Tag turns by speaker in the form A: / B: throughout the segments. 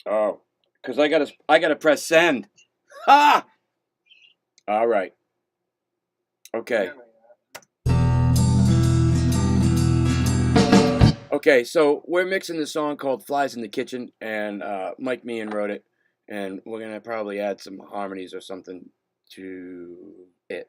A: Oh, because I gotta press send. Ha! All right. Okay. Okay, so we're mixing the song called "Flies in the Kitchen," and Mike Meehan wrote it, and we're gonna probably add some harmonies or something to it.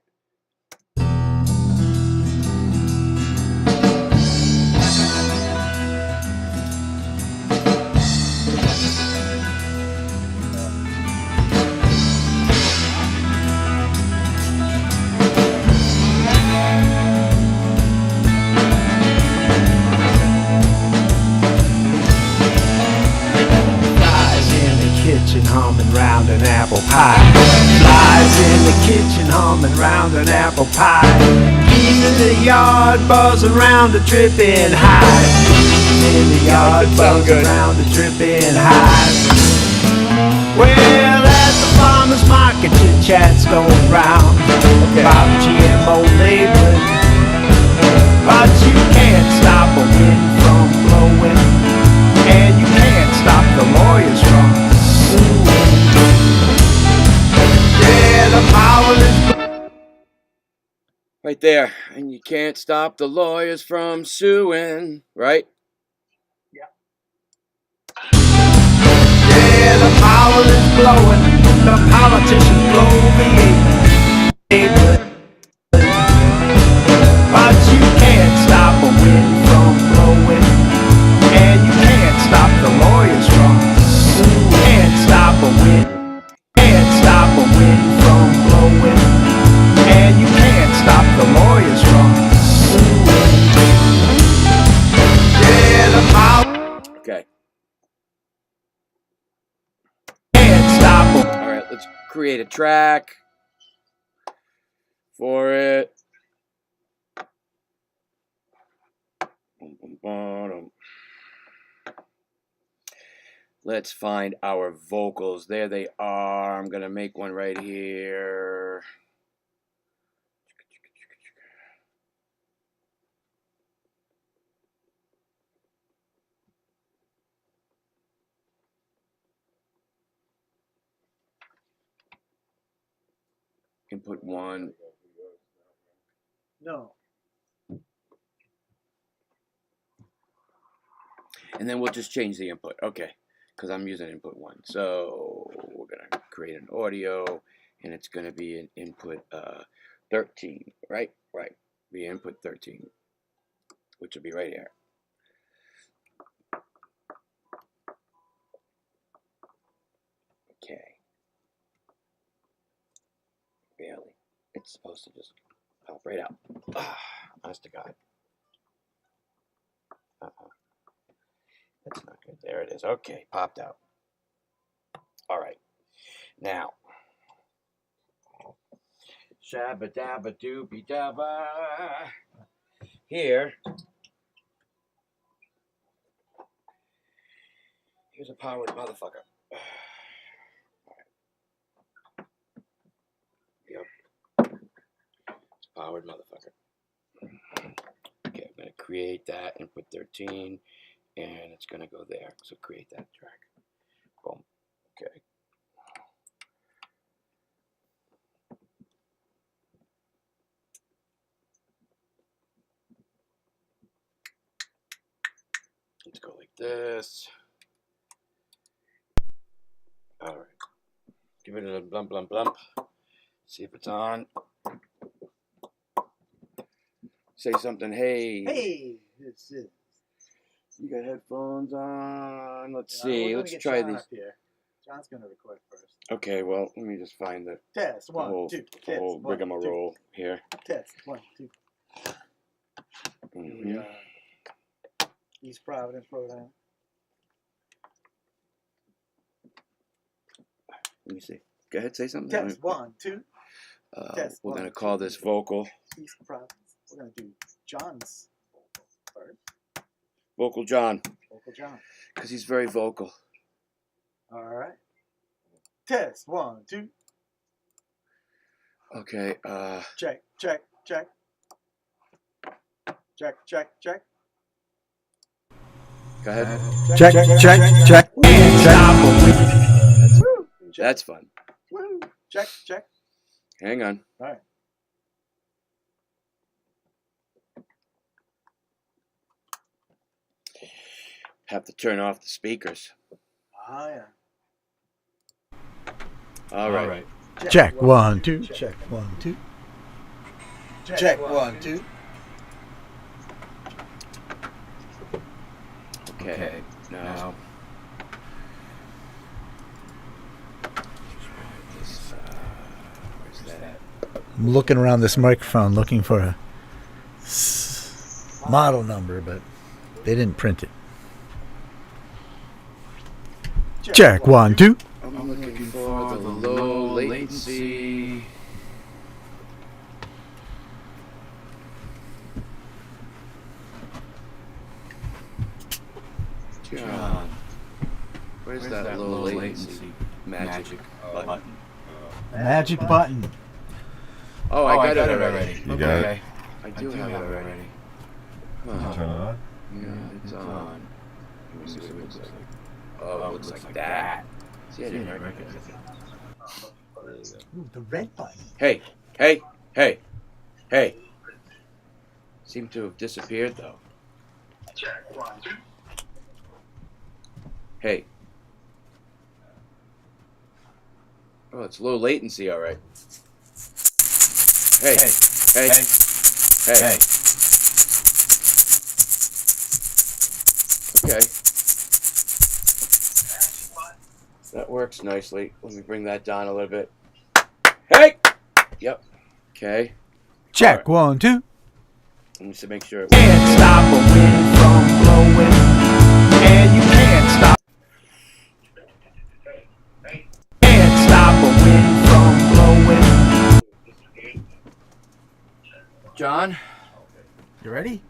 B: Kitchen humming round an apple pie. Flies in the kitchen humming round an apple pie. Bees in the yard buzzing round a dripping hive. Bees in the yard buzzing round a dripping hive. Well, at the farmer's market, chit-chat's going round about GMO labeling. But you can't stop a wind from blowing, and you can't stop the lawyers from
A: Right there, and you can't stop the lawyers from suing, right?
B: Yeah, the power is blowing, the politicians blow the air. But you can't stop a wind from blowing, and you can't stop the lawyers from suing. Can't stop a wind, can't stop a wind from blowing, and you can't stop the lawyers from suing. Yeah, the power.
A: Okay.
B: Can't stop them.
A: All right, let's create a track for it. Let's find our vocals. There they are. I'm gonna make one right here. Input 1.
B: No.
A: And then we'll just change the input. Okay. Because I'm using input 1. So we're going to create an audio, and it's going to be an input 13, right? Right. Be input 13, which will be right here. Okay. Barely. It's supposed to just pop right out. Honest to God. That's not good. There it is. Okay, popped out. All right. Now, shabba dabba doobie dabba. Here's a powered motherfucker. Yep. It's a powered motherfucker. Okay, I'm going to create that, input 13, and it's going to go there. So create that track. Boom. Okay. Let's go like this. All right. Give it a blump, blump, blump. See if it's on. Say something. Hey.
B: Hey, this is.
A: You got headphones on. Let's see. Let's try
B: John
A: these.
B: up here. John's gonna record first.
A: Okay. Well, let me just find the
B: Test one,
A: whole,
B: two.
A: the
B: Test
A: whole
B: one,
A: rigmarole
B: two.
A: here.
B: Test 1, 2.
A: Mm-hmm.
B: East Providence, Rhode Island.
A: Let me see. Go ahead. Say something.
B: Test 1, 2. Test
A: we're
B: 1,
A: gonna call
B: 2.
A: this vocal.
B: East Providence. We're gonna do John's vocal first.
A: Vocal John.
B: Vocal John.
A: Because he's very vocal.
B: All right. Test 1, 2.
A: Okay.
B: Check, check, check. Check, check, check.
A: Go ahead.
B: Check, check, check. Can't stop a wind.
A: That's fun.
C: Woo. Check.
A: Hang on.
C: All right.
A: Have to turn off the speakers.
C: Ah, yeah.
A: All right.
B: Check 1 2. Check 1 2.
C: Check 1 2.
A: Okay. Now. Where's that?
B: I'm looking around this microphone looking for a model number, but they didn't print it. Check 1 2.
A: I'm looking for the low latency. John, where's that low latency magic button?
B: Magic button.
A: Oh, I got it already.
D: You got it?
A: I do have it already. Huh.
D: Turn it on.
A: Yeah, it's on. Let me see what it looks like. Oh, it looks like that. See, I didn't recognize it.
B: Ooh, the red button.
A: Hey. Seem to have disappeared though. Hey. Oh, it's low latency, all right. Hey. Okay. That works nicely. Let me bring that down a little bit. Hey! Yep. Okay.
B: Check 1 2.
A: Let me just make sure.
B: Can't stop a wind from blowing, and you can't stop. Can't stop a wind from blowing.
A: John?
B: You ready?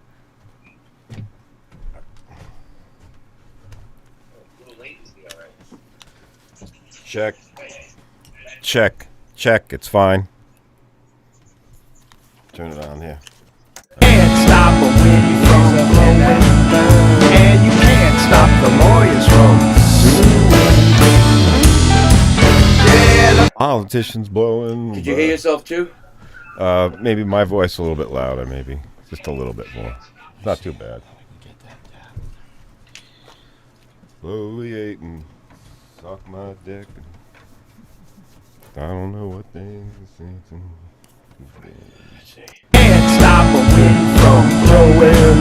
D: Check. It's fine. Turn it on here.
B: Can't stop a wind from blowing, and you can't stop the lawyers from suing.
D: Politicians blowing.
A: Did you hear yourself too?
D: Maybe my voice a little bit louder, maybe. Just a little bit more. Not too bad. Slowly ate and suck my dick. I don't know what things to say.
B: Can't stop a wind from blowing,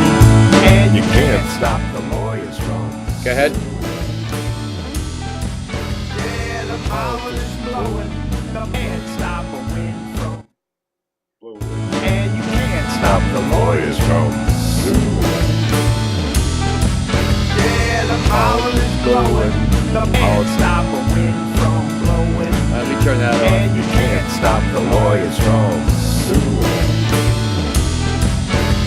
B: and you can't stop the lawyers from.
A: Go ahead.
B: Yeah, the power is blowing. The can't stop a wind from blowing, and you can't stop the lawyers from suing. Yeah, the power is blowing. The can't stop a wind from blowing,
A: Let me turn that
B: and
A: on.
B: you can't stop the lawyers from suing.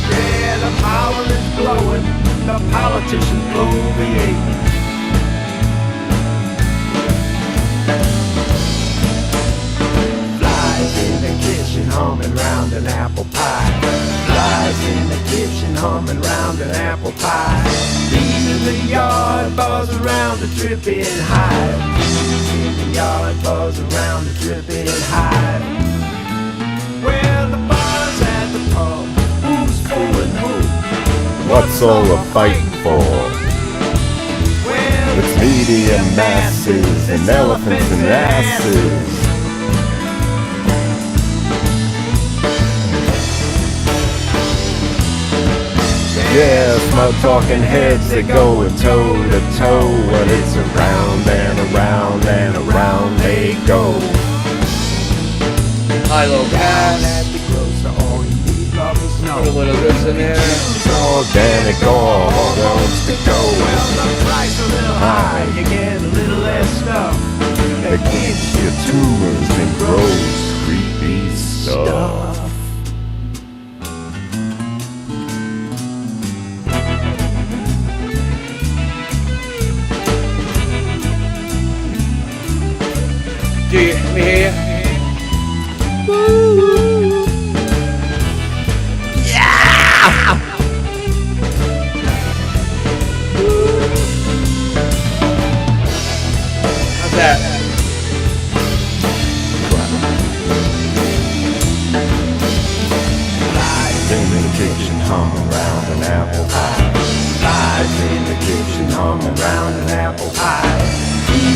B: Yeah, the power is blowing. The politicians blow the eight. Flies in the kitchen humming round an apple pie. Flies in the kitchen humming round an apple pie. Bees in the yard buzz around a dripping hive. Bees in the yard buzz around a dripping hive. Well, the bars at the pub, who's fooling who?
D: What's all the fight for?
B: Well,
D: It's media masses and elephants and asses. Yeah, smug talking heads that go toe to toe. When it's around and around and around they go.
A: High-low pass.
B: at the grocer, all you need lovers know.
A: Put a little of this in there.
D: It's organic, all wants to go.
B: Well, the price a little high, you get a little less stuff.
D: It gives you tumors and grows creepy stuff.
A: Do you let me hear you?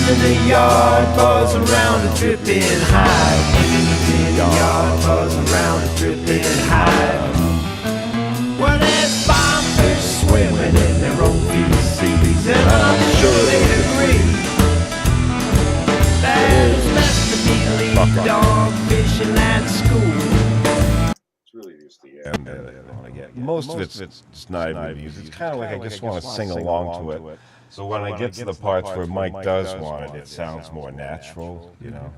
B: Bees in the yard buzzing round a dripping hive. Bees in the yard buzzing round a dripping hive. Well, there's bombfish swimming in their own feces, and I'm sure they agree that it's best to be lead dog fishing at school.
D: It's really just the end that I want to get. Most of it's just not even music. It's kind of like I just want to sing along to it. So when I get to the parts where Mike does want it, it sounds more natural, you know.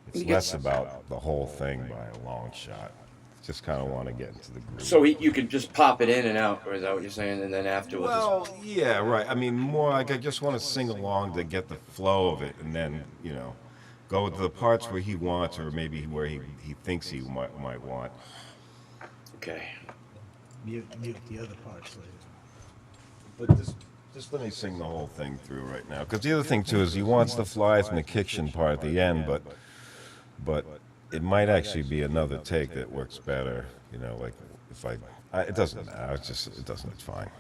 D: It's less about the whole thing by a long shot. Just kind of want to get into the groove.
A: So you can just pop it in and out, or is that what you're saying? And then afterwards,
D: Well, yeah, right. I mean, more like I just want to sing along to get the flow of it, and then, you know, go to the parts where he wants, or maybe where he thinks he might want.
A: okay.
C: Mute the other parts later.
D: But just let me sing the whole thing through right now. Because the other thing too is he wants the flies and the kiction part at the end, but it might actually be another take that works better. You know, like if it doesn't matter. It's fine.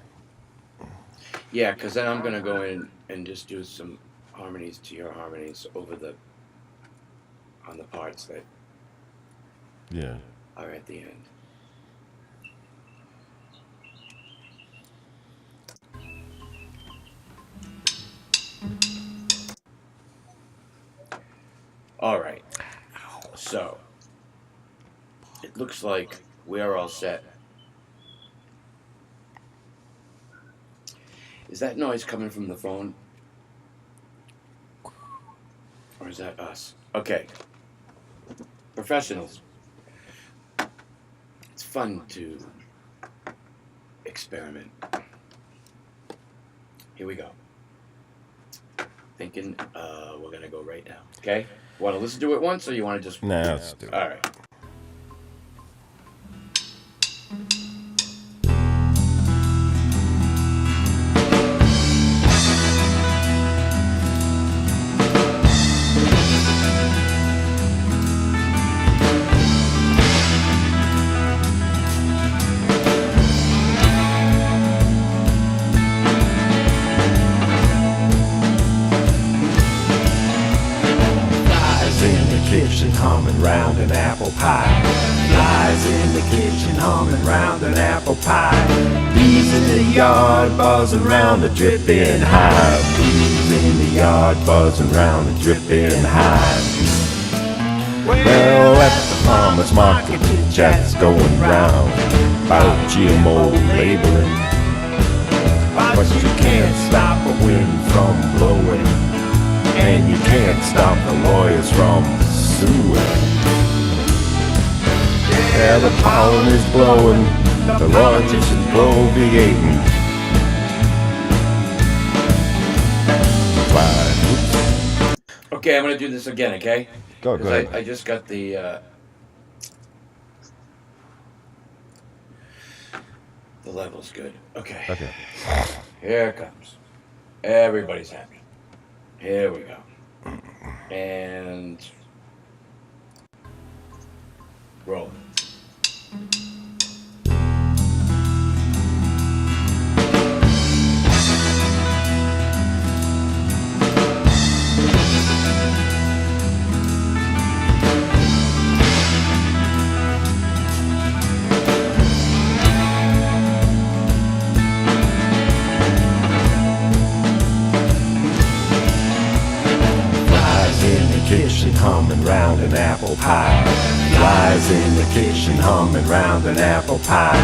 A: Yeah, because then I'm gonna go in and just do some harmonies to your harmonies on the parts that
D: Yeah.
A: are at the end. All right. So it looks like we're all set. Is that noise coming from the phone? Or is that us? Okay. Professionals. It's fun to experiment. Here we go. Thinking we're gonna go right now. Okay? Want to listen to it once, or you want to just...
D: Nah, let's do it.
A: All right.
B: Kitchen humming round an apple pie. Flies in the kitchen humming round an apple pie. Bees in the yard buzzing round a dripping hive. Bees in the yard buzzing round a dripping hive. Well, at the farmer's market, the chat's going round about GMO labeling, but you can't stop a wind from blowing, and you can't stop the lawyers from suing. Yeah, the pollen is blowing, the politicians bloviating.
A: Okay, I'm gonna do this again, okay?
D: Go ahead.
A: I just got the level's good. Okay.
D: Okay.
A: Here it comes. Everybody's happy. Here we go. And roll.
B: Kitchen humming round an apple pie. Flies in the kitchen humming round an apple pie.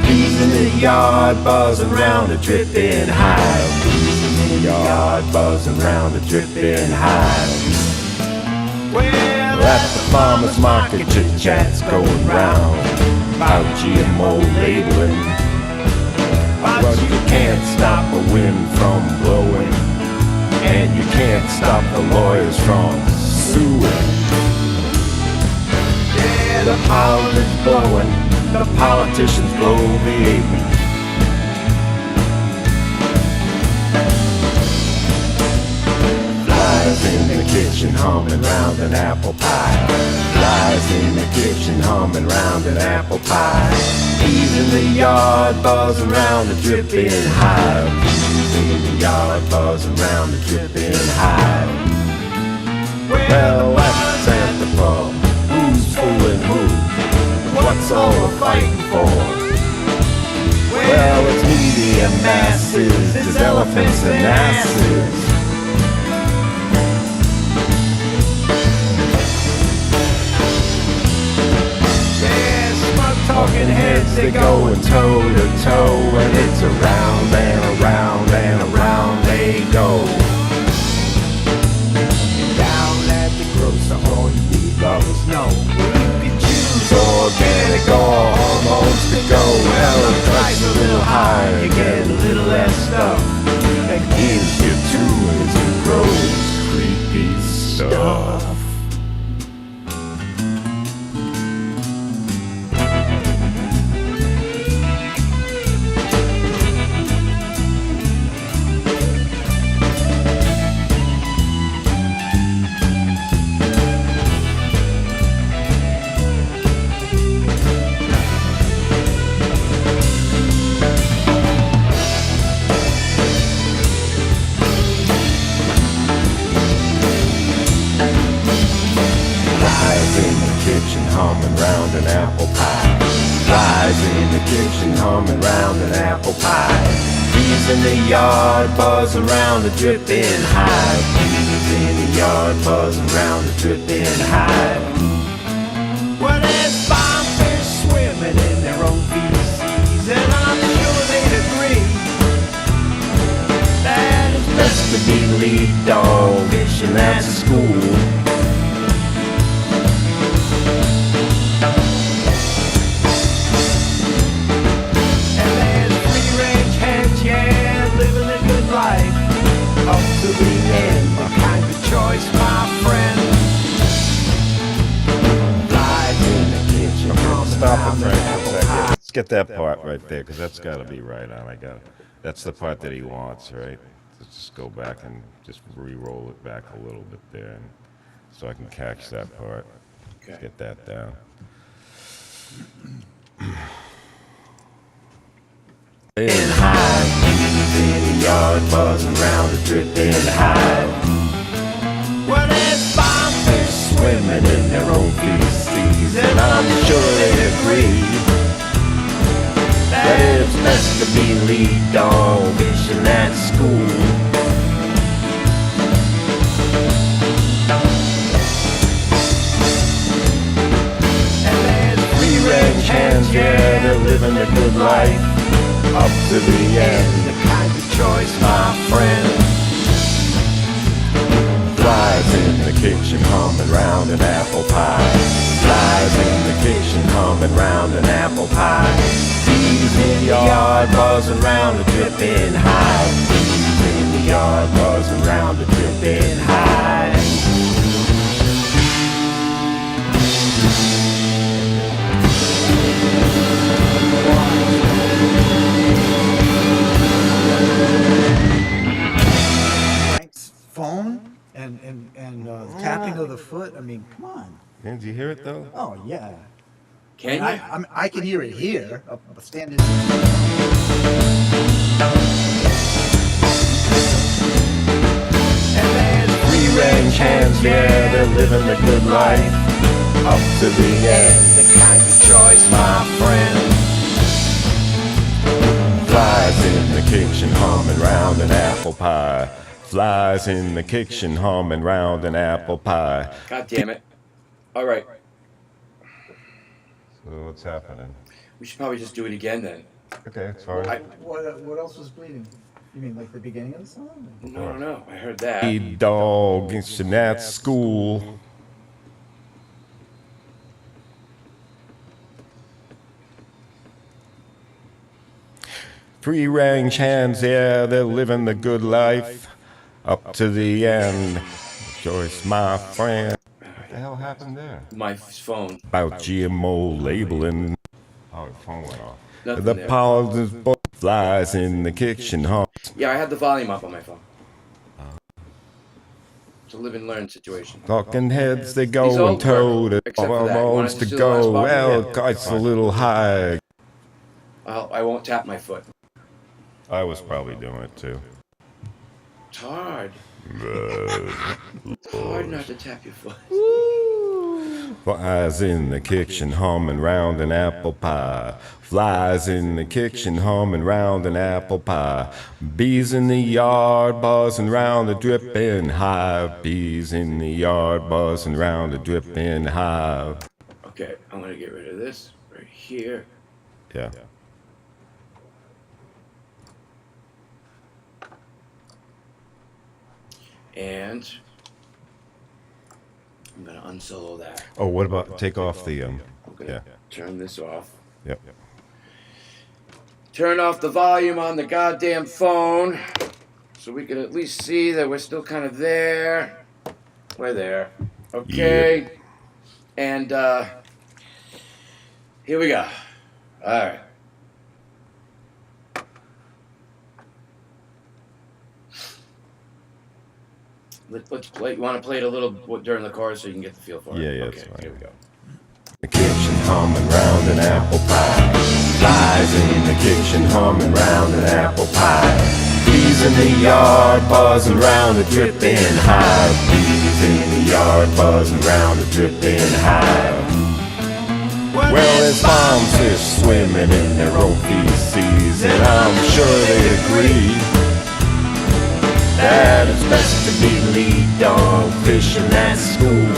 B: Bees in the yard buzzing round a dripping hive. Bees in the yard buzzing round a dripping hive. Well, at the farmer's market, chit-chat's going round about GMO labeling, but you can't stop a wind from blowing, and you can't stop the lawyers from suing. Yeah, the pollen is blowing, the politicians bloviating. Flies in the kitchen humming round an apple pie. Flies in the kitchen humming round an apple pie. Bees in the yard buzzing round a dripping hive. Bees in the yard buzzing round a dripping hive.
D: Well, let's at the pub. Who's fooling who? What's all the fighting for? Well, it's media masses, there's elephants and asses. Yeah, smug-talking heads, they going toe to toe, and it's around and around and around they go. And down at the grocery, all you need lovers know. You can choose organic or hormones to go. Well, the price a little higher, you get a little less stuff. That gives you tumors and grows creepy stuff. Humming round an apple pie. Flies in the kitchen humming round an apple pie. Bees in the yard buzzing round the dripping hive. Bees in the yard buzzing round the dripping hive. Well, there's farm fish swimming in their own feces, and I'm sure they'd agree that it's best to be lead dog fishing at school. Up to the end, the kind of choice, my friend. Lies in the kitchen. Okay, stop it for a second. Let's get that part right there, because that's got to be right on. That's the part that he wants, right? Let's just go back and just re-roll it back a little bit there, and so I can catch that part. Okay. Let's get that down. In hive, in the yard buzzing round the dripping hive. Well, there's farm fish swimming in their own feces, and I'm sure they agree that it's best to be lead dog fishing at school. And there's free-range hands, yeah, they're living a good life. Up to the end, the kind of choice, my friend. Flies in the kitchen humming round an apple pie. Flies in the kitchen humming round an apple pie. Bees in the yard buzzing round a dripping hive. Bees in the yard buzzing round a dripping hive.
C: Phone and tapping of the foot. I mean, come on.
D: Did you hear it though?
C: Oh yeah.
A: Can you?
C: I can hear it here. Standing.
D: And there's free-range hands, yeah, they're living the good life. Up to the end, the kind of choice, my friend. Flies in the kitchen humming round an apple pie. Flies in the kitchen humming round an apple pie.
A: God damn it. All right.
D: So what's happening?
A: We should probably just do it again then.
D: Okay, sorry.
C: What else was bleeding? You mean like the beginning of the song?
A: No. I heard that.
D: Lead dog fishing at school. Free-range hands, yeah, they're living the good life. Up to the end. Joyce, my friend. What the hell happened there?
A: My phone.
D: About GMO labeling. Oh, the phone went off.
A: Nothing
D: The
A: there.
D: pollen flies in the kitchen, huh?
A: Yeah, I had the volume up on my phone. It's a live and learn situation.
D: Talking heads, they
A: He's
D: go and
A: over,
D: toad it.
A: except for that. You want
D: Hormones
A: us
D: to
A: to do the last
D: go.
A: part?
D: Well,
A: Yeah.
D: it's a little high.
A: I won't tap my foot.
D: I was probably doing it too.
A: hard. It's hard not to tap your foot.
D: Flies in the kitchen humming round an apple pie. Flies in the kitchen humming round an apple pie. Bees in the yard buzzing round a dripping hive. Bees in the yard buzzing round a dripping hive.
A: Okay, I'm gonna get rid of this right here.
D: Yeah.
A: And I'm gonna unsolo that.
D: Oh, what about take off the
A: I'm gonna turn this off.
D: Yep.
A: Turn off the volume on the goddamn phone so we can at least see that we're still kind of there. We're there. Okay.
D: Yep.
A: And here we go. All right. Let's play. You want to play it a little during the chorus so you can get the feel for it?
D: Yeah,
A: Okay,
D: that's fine.
A: here we go.
D: The kitchen humming round an apple pie. Flies in the kitchen humming round an apple pie. Bees in the yard buzzing round a dripping hive. Bees in the yard buzzing round a dripping hive. Well, there's pharmacists swimming in their own feces, and I'm sure they agree that it's best to be lead dog fishing at school.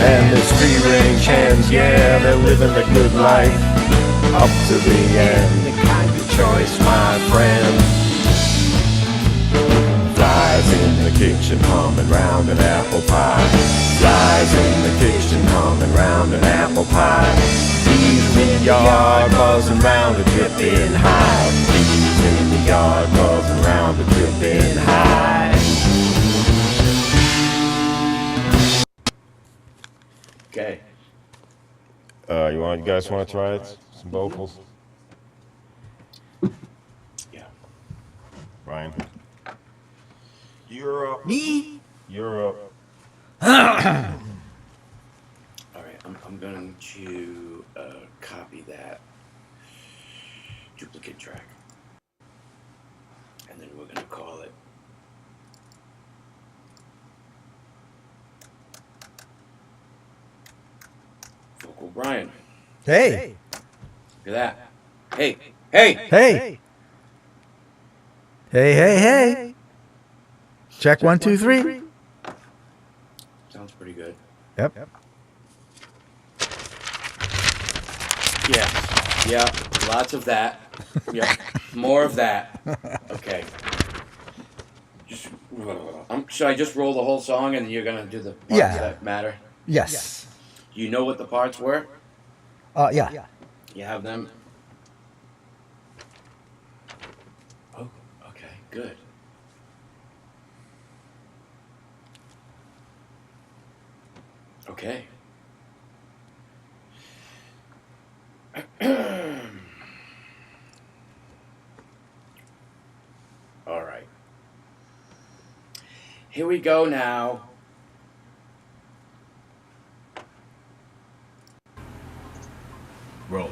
D: And there's free range hens, yeah, they're living the good life up to the end. The kind of choice, my friend. Flies in the kitchen humming round an apple pie. Flies in the kitchen humming round an apple pie. Bees in the yard buzzing round a dripping hive. Bees in the yard buzzing round a dripping hive.
A: Okay.
D: You guys want to try it? Some vocals?
A: Yeah.
D: Ryan? You're up.
C: Me?
D: You're up.
A: All right. I'm going to copy that duplicate track, and then we're going to call it Vocal Brian.
C: Hey.
A: Look at that. Hey. Hey.
C: Hey. Hey, hey, hey. Check 1, 2, 3.
A: Sounds pretty good.
C: Yep.
A: Yeah. Yeah. Lots of that. Yeah. More of that. Okay. Just. Should I just roll the whole song and you're gonna do the parts
C: Yeah.
A: that matter?
C: Yes.
A: You know what the parts were?
C: Yeah.
A: You have them? Oh, okay, good. Okay. All right. Here we go now. Roll.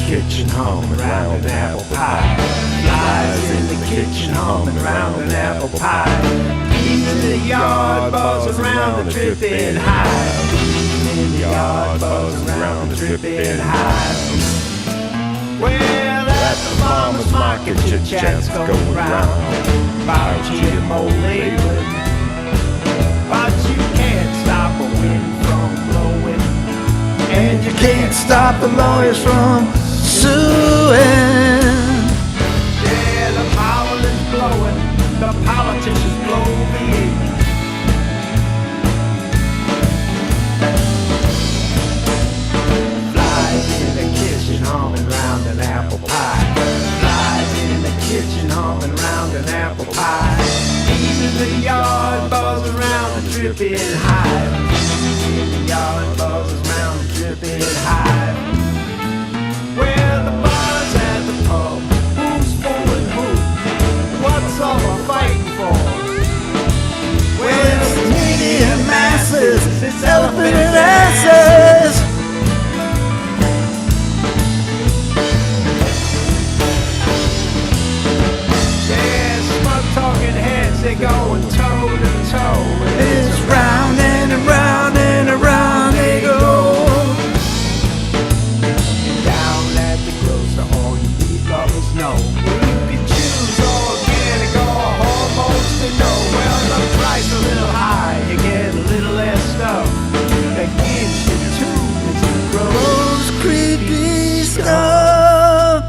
D: Kitchen humming round an apple pie. Flies in the kitchen humming round an apple pie. Bees in the yard buzzing round a dripping hive. Bees in the yard buzzing round a dripping hive. Well, at the farmer's market, chit-chats going round about GMO labeling. But you can't stop a wind from blowing, and you can't stop the lawyers from suing. Yeah, the power is blowing, the politicians blow the heat. Flies in the kitchen humming round an apple pie. Flies in the kitchen humming
B: dripping hive. In the yard, buzzes round the dripping hive. Where the bars at the pub, who's fooling who? What's all the fighting for? Well, it's medium masses, it's elephant asses. Yeah, smug-talking heads, they going toe to toe. It's round and around and around they go. And down at the grocer, all you meat lovers know. You can choose organic or hormones to know. Well, the price a little high, you get a little less stuff. That gives you tubes and grows creepy stuff.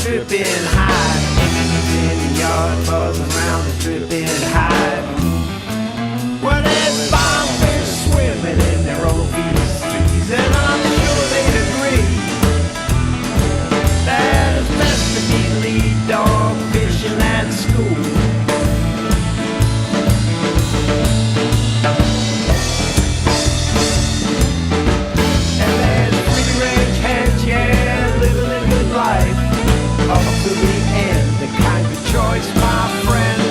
B: Dripping hive. In the yard, buzzing around the dripping hive. Well, there's bombfish swimming in their own feces, and I'm sure they'd agree that it's best to be lead dog fishing at school. And there's free-range hens, yeah, living a good life. Up to the end, the kind of choice, my friend.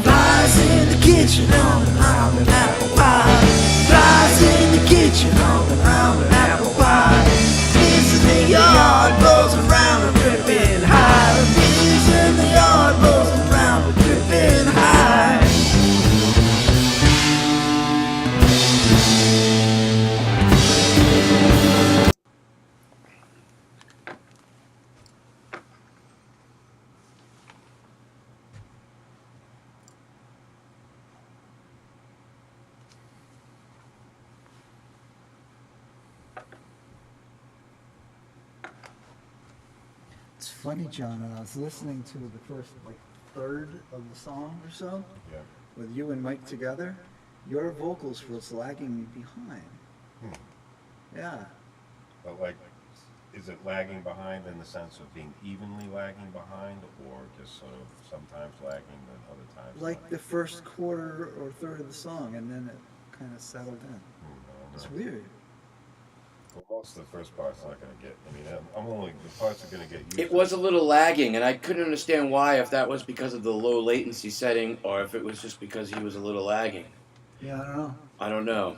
B: Flies in the kitchen on and round an apple pie. Flies in the kitchen on and round an apple pie. Bees in the yard, blows around a dripping hive. Bees in the yard, blows around a dripping hive.
C: It's funny, John. I was listening to the first third of the song or so,
D: Yeah.
C: with you and Mike together. Your vocals was lagging behind. Yeah.
D: But like, is it lagging behind in the sense of being evenly lagging behind, or just sort of sometimes lagging and other times?
C: Like the first quarter or third of the song, and then it kind of settled in. It's weird.
D: Well, most of the first part's not going to get. I mean, I'm only the parts are going to get used.
A: It was a little lagging, and I couldn't understand why. If that was because of the low latency setting, or if it was just because he was a little lagging.
C: Yeah, I don't know.
A: I don't know.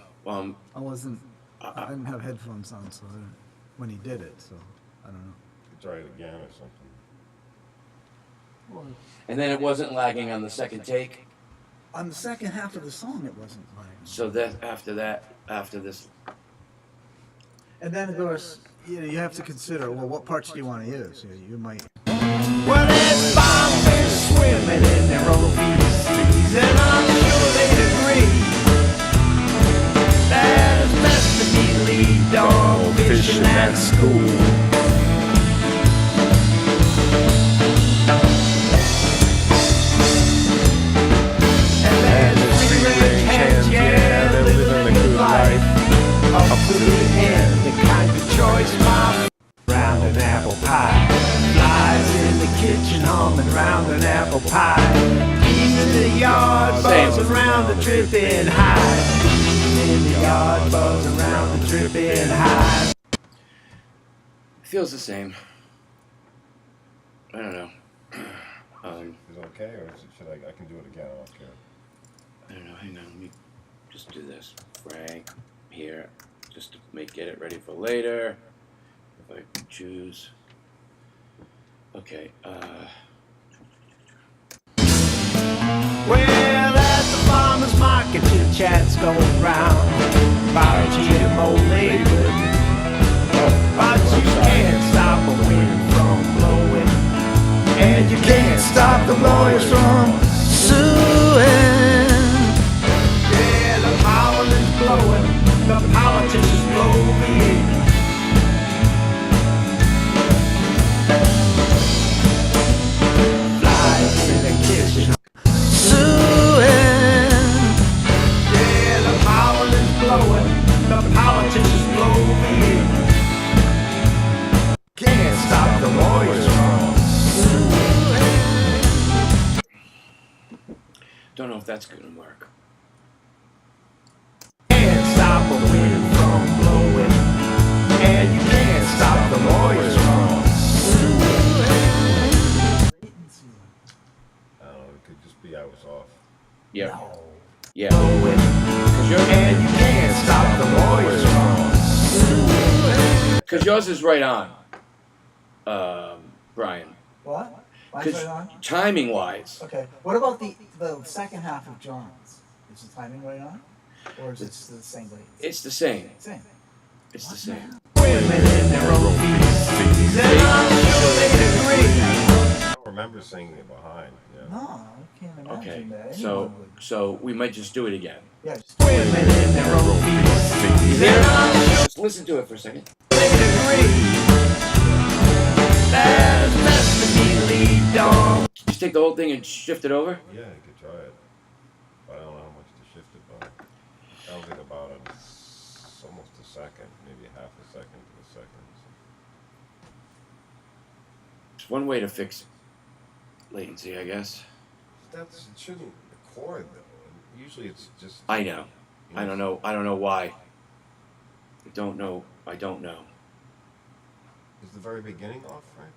C: I wasn't. I didn't have headphones on, so I didn't, when he did it, so I don't know.
D: Try it again or something.
A: And then it wasn't lagging on the second take.
C: On the second half of the song, it wasn't lagging.
A: So that, after this.
C: And then, of course, you have to consider, well, what parts do you want to use? You might.
B: Well, there's bombfish swimming in their own feces, and I'm sure they'd agree that it's best to be lead dog fishing at school. And there's free-range hens, yeah, they're living a good life. Up to the end, the kind of choice, my round an apple pie. Flies in the kitchen humming round an apple pie. Bees in the yard buzz around the dripping hive. Bees in the yard buzz around the dripping hive.
A: Feels the same. I don't know.
D: Is it okay, or should I can do it again? I don't care.
A: I don't know. Hang on. Let me just do this. Frank here, just to get it ready for later. If I choose. Okay.
B: Well, at the farmer's market, chit chats going round about GMO labor. stop the lawyers from suing. Yeah, the power is blowing, the politicians blow the heat. Flies in the kitchen suing. Yeah, the power is blowing, the politicians blow the heat. Can't stop the lawyers from suing.
A: Don't know if that's gonna work.
B: Can't stop the wind from blowing, and you can't stop the lawyers from suing.
D: I don't know, it could just be I was off.
A: Yeah.
B: No.
A: Yeah.
B: Blowing, and you can't stop the lawyers from suing.
A: Because yours is right on, Brian.
C: What? Mine's
A: Because
C: right on?
A: timing wise,
C: Okay. What about the second half of John's? Is the timing right on? Or is it the same way?
A: it's the same.
C: Same.
A: It's the same.
B: Women in their own feces, and I'm sure they agree.
D: I don't remember singing it behind. Yeah.
C: No, I can't imagine
A: Okay.
C: that.
A: So
C: Anyone would.
A: so we might just do it again.
C: Yeah, just
B: Women in their own feces, and I'm sure
A: Just listen to it for a second.
B: they agree. That is best to be lead on.
A: Just take the whole thing and shift it over.
D: Yeah, you could try it. But I don't know how much to shift it by. That was like about almost a second, maybe half a second to a second.
A: It's one way to fix latency, I guess.
D: It shouldn't record though. And usually it's just.
A: I know. I don't know. I don't know why. I don't know. I don't know.
D: Is the very beginning off, right?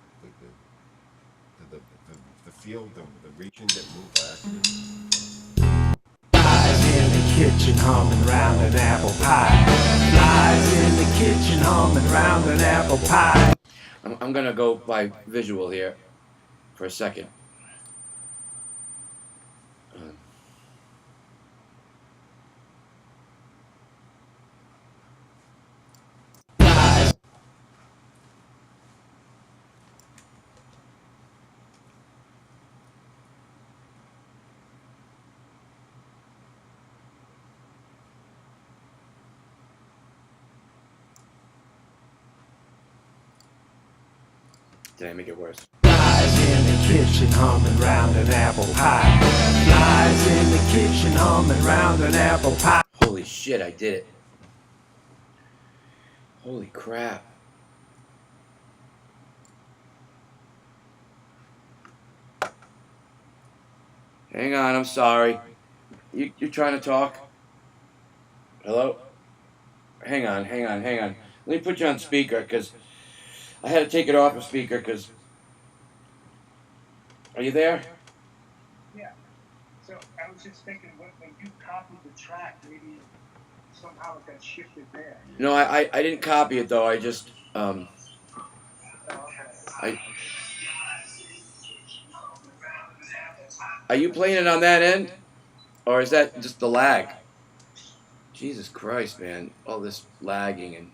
D: The field, the region that moved back.
B: Flies in the kitchen humming round an apple pie. Flies in the kitchen humming round an apple pie.
A: I'm gonna go by visual here for a second. Did I make it worse?
B: Flies in the kitchen humming round an apple pie. Flies in the kitchen humming round an apple pie.
A: Holy shit, I did it. Holy crap. Hang on, I'm sorry. You trying to talk? Hello? Hang on. Let me put you on speaker, because I had to take it off of speaker, because... Are you there?
E: Yeah. So I was just thinking, when you copied the track, maybe somehow it got shifted there.
A: No, I didn't copy it, though. I just,
E: Oh, okay.
A: Are you playing it on that end? Or is that just the lag? Jesus Christ, man. All this lagging and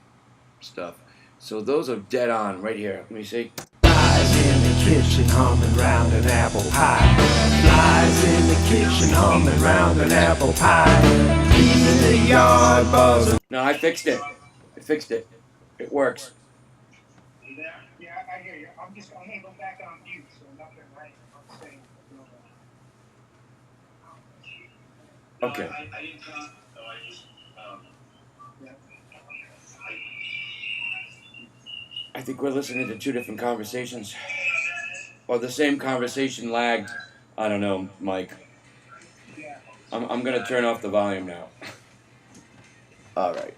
A: stuff. So those are dead on right here. Let me see.
B: Flies in the kitchen humming round an apple pie. Flies in the kitchen humming round an apple pie. Keeping the yard buzzing.
A: No, I fixed it. It works.
E: You there? Yeah, I hear you. I'm gonna go back on mute, so nothing right. I'm saying.
A: Okay.
E: I didn't come. No, I just.
A: I think we're listening to two different conversations. Or the same conversation lagged. I don't know, Mike. I'm gonna turn off the volume now. Alright.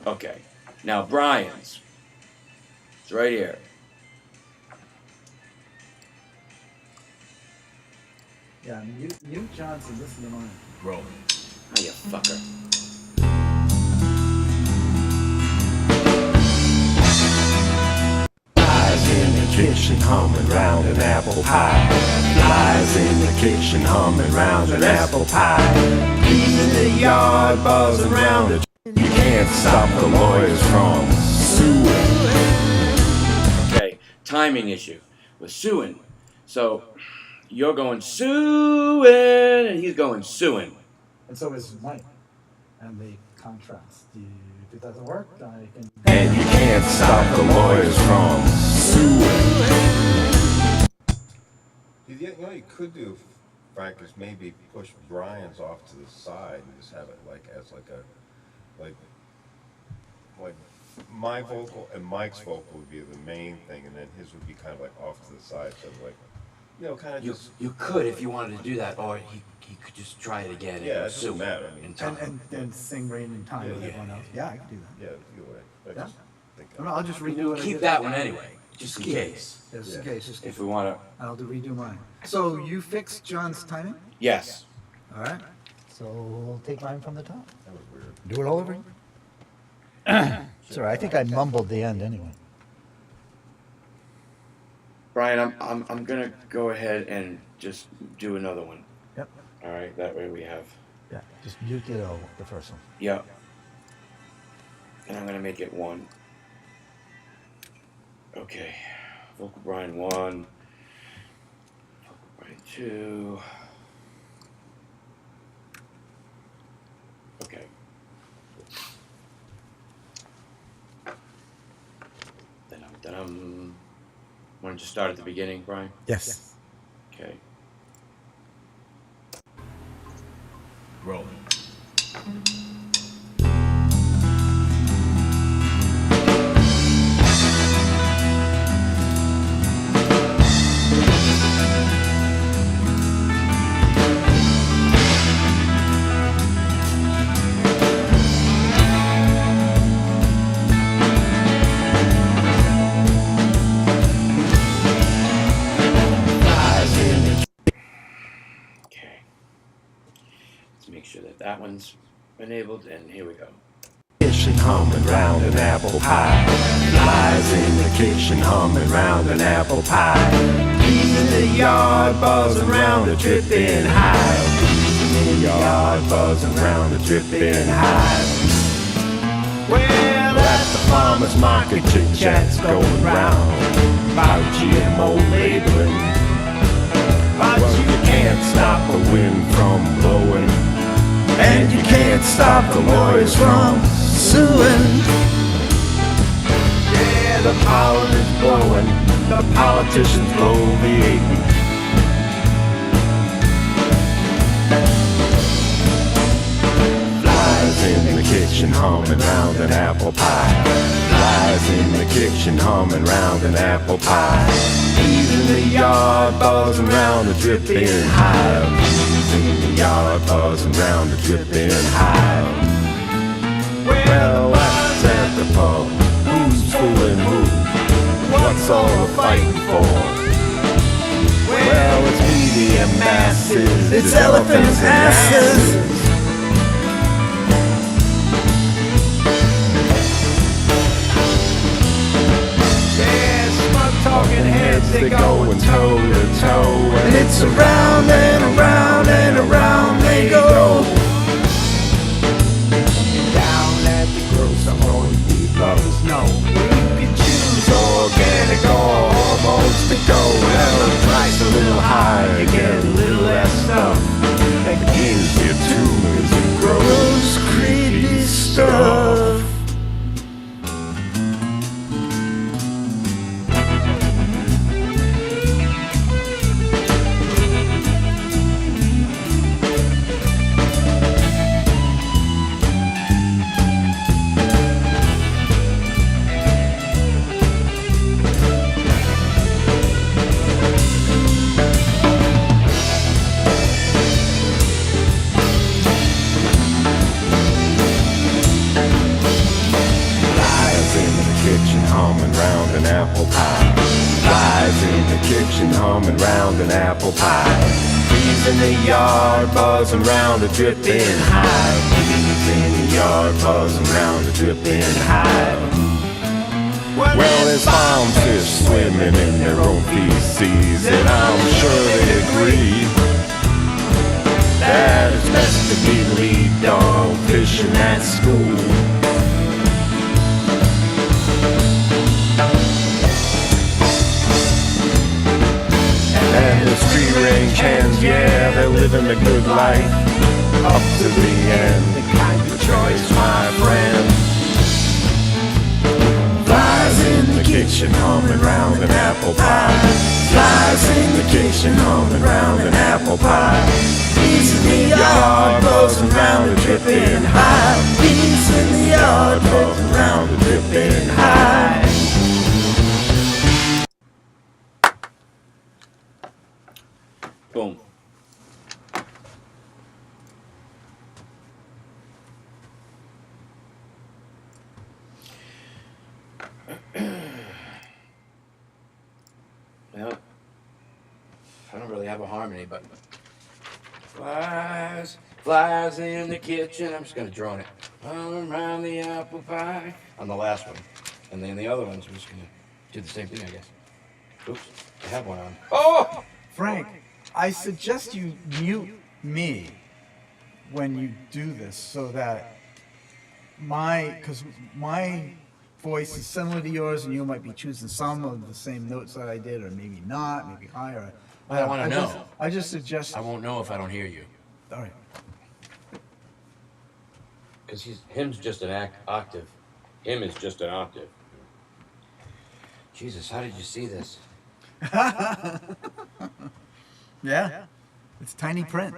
A: Okay. Now Brian's. It's right here.
C: Yeah, mute Johnson, listen to mine.
A: Roll. Oh, you fucker.
B: Flies in the kitchen humming round an apple pie. Flies in the kitchen humming round an apple pie. Keeping the yard buzzing round it. You can't stop the lawyers from suing.
A: Okay. Timing issue. We're suing. So you're going suing, and he's going suing.
C: And so is Mike. And the contrast. If it doesn't work, I can.
D: And you can't stop the lawyers from suing. You know, you could do, Frank, is maybe push Brian's off to the side and just have it like as like my vocal and Mike's vocal would be the main thing, and then his would be kind of like off to the side, so like, you know, kind of just.
A: You could if you wanted to do that, or he could just try it again.
D: Yeah,
A: and
D: it doesn't matter. I mean,
C: And sing right in time with everyone else. Yeah, I can do that.
D: yeah, either way. I
C: Yeah.
D: just think
C: No, I'll just redo it.
A: Keep that one anyway, just in case.
C: Just in case. Just
A: If we want to.
C: I'll redo mine. So you fixed John's timing?
A: Yes.
C: All right. So we'll take mine from the top.
D: that was weird.
C: Do it all over? Sorry, I think I mumbled the end anyway.
A: Brian, I'm gonna go ahead and just do another one.
C: Yep.
A: All right, that way we have.
C: Yeah, just mute the first one.
A: Yeah. And I'm gonna make it 1. Okay. Vocal Brian 1. Vocal Brian 2. Okay. Dum. Why don't you start at the beginning, Brian?
C: Yes.
A: Okay.
D: Rolling.
A: Okay. Let's make sure that one's enabled, and here we go.
B: Kitchen humming round an apple pie. Flies in the kitchen humming round an apple pie. Bees in the yard buzzing round a dripping hive. Bees in the yard buzzing round a dripping hive. Well, at the farmer's market, chit-chat's going round about GMO labeling. But you can't stop the wind from blowing, and you can't stop the lawyers from suing. Yeah, the pollen is blowing, the politicians blow the apron. Flies in the kitchen humming round an apple pie. Flies in the kitchen humming round an apple pie. Bees in the yard buzzing round a dripping hive. Bees in the yard buzzing round a dripping hive. Well, that's at the pub. Who's fooling who? What's all the fighting for? Well, it's media masses. It's elephants' asses. Talking heads, they going toe to toe, and it's around and around and around they go. And down at the grocery store, you lovers know you can choose organic or hormones to go. Well, the price a little higher, you get a little less stuff. That gives you tumors and grows creepy stuff. Humming round an apple pie. Bees in the yard buzzing round a dripping hive. Bees in the yard buzzing round a dripping hive. Well, there's farm fish swimming in their own feces, and I'm sure they agree that it's best to be lead dog fishing at school.
D: free range hens, yeah, they're living a good life up to the end. The kind of choice, my friend. Flies in the kitchen humming round an apple pie. Flies in the kitchen humming round an apple pie. Bees in the yard buzzing round a dripping hive. Bees in the yard buzzing round a dripping hive.
A: Boom. Well, I don't really have a harmony, but flies in the kitchen. I'm just gonna drone it. All around the apple pie. On the last one, and then the other ones, we're just gonna do the same thing, I guess. Oops, I have one on. Oh!
C: Frank, I suggest you mute me when you do this so that because my voice is similar to yours and you might be choosing some of the same notes that I did, or maybe not, maybe higher.
A: I want to know.
C: I just suggest.
A: I won't know if I don't hear you.
C: All right.
A: Because him's just an octave. Him is just an octave. Jesus, how did you see this?
C: Yeah. It's tiny print.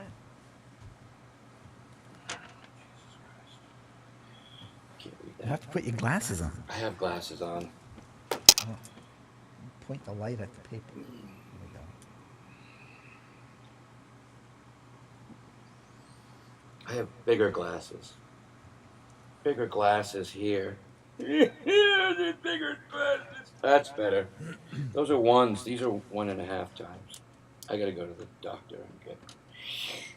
A: Can't read
C: You
A: that.
C: have to put your glasses on.
A: I have glasses on.
C: Point the light at the paper. There we go.
A: I have bigger glasses. Bigger glasses here. Bigger glasses. That's better. Those are ones. These are 1.5 times. I gotta go to the doctor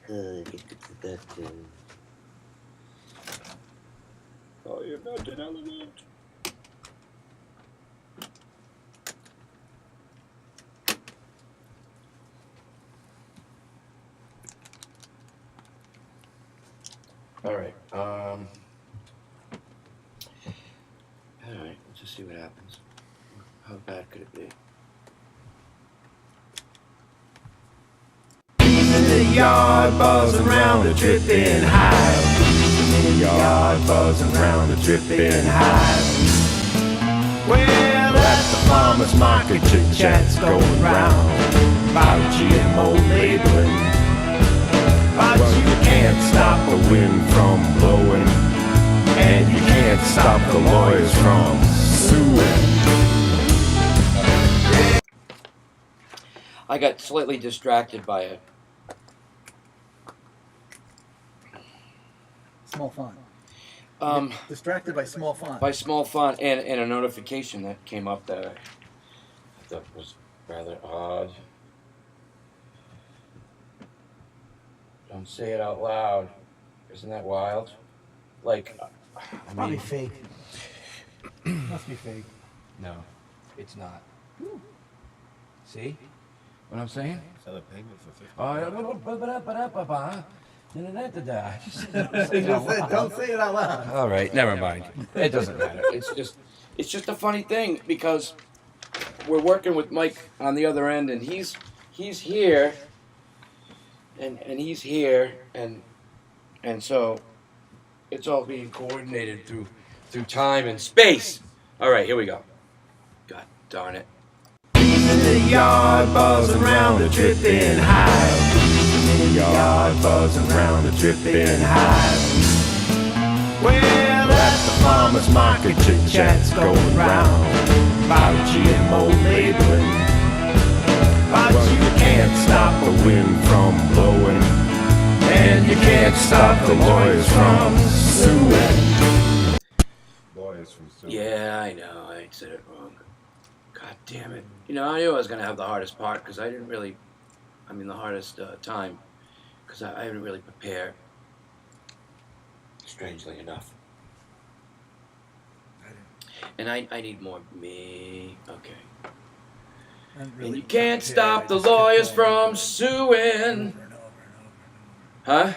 A: and get to the doctor. Oh, you're not an element. All right. All right. Let's just see what happens. How bad could it be?
B: In the yard buzzing round a dripping hive. In the yard buzzing round a dripping hive. Well, at the farmer's market, chit-chat's going round about GMO labeling. But you can't stop the wind from blowing, and you can't stop the lawyers from suing.
A: I got slightly distracted by it.
C: Small font.
A: Um,
C: Distracted by small font.
A: by small font and a notification that came up that I thought was rather odd. Don't say it out loud. Isn't that wild? Like, I
C: Probably
A: mean,
C: fake. Must be fake.
A: no, it's not. See what I'm saying?
D: Sell a payment for 50.
C: Don't say it out loud.
A: All right, never mind. It doesn't matter. It's just a funny thing because we're working with Mike on the other end, and he's here, and he's here, and so it's all being coordinated through time and space. All right, here we go. God darn it.
B: In the yard buzzing round a dripping hive. In the yard buzzing round a dripping hive. Well, at the farmer's market, chit-chat's going round about GMO labeling. But you can't stop the wind from blowing, and you can't stop the lawyers from suing.
D: Lawyers from suing.
A: Yeah, I know. I said it wrong. God damn it. You know, I knew I was going to have the hardest part because the hardest time because I didn't really prepare. Strangely enough. And I need more me. Okay. And you can't stop the lawyers from suing. Huh?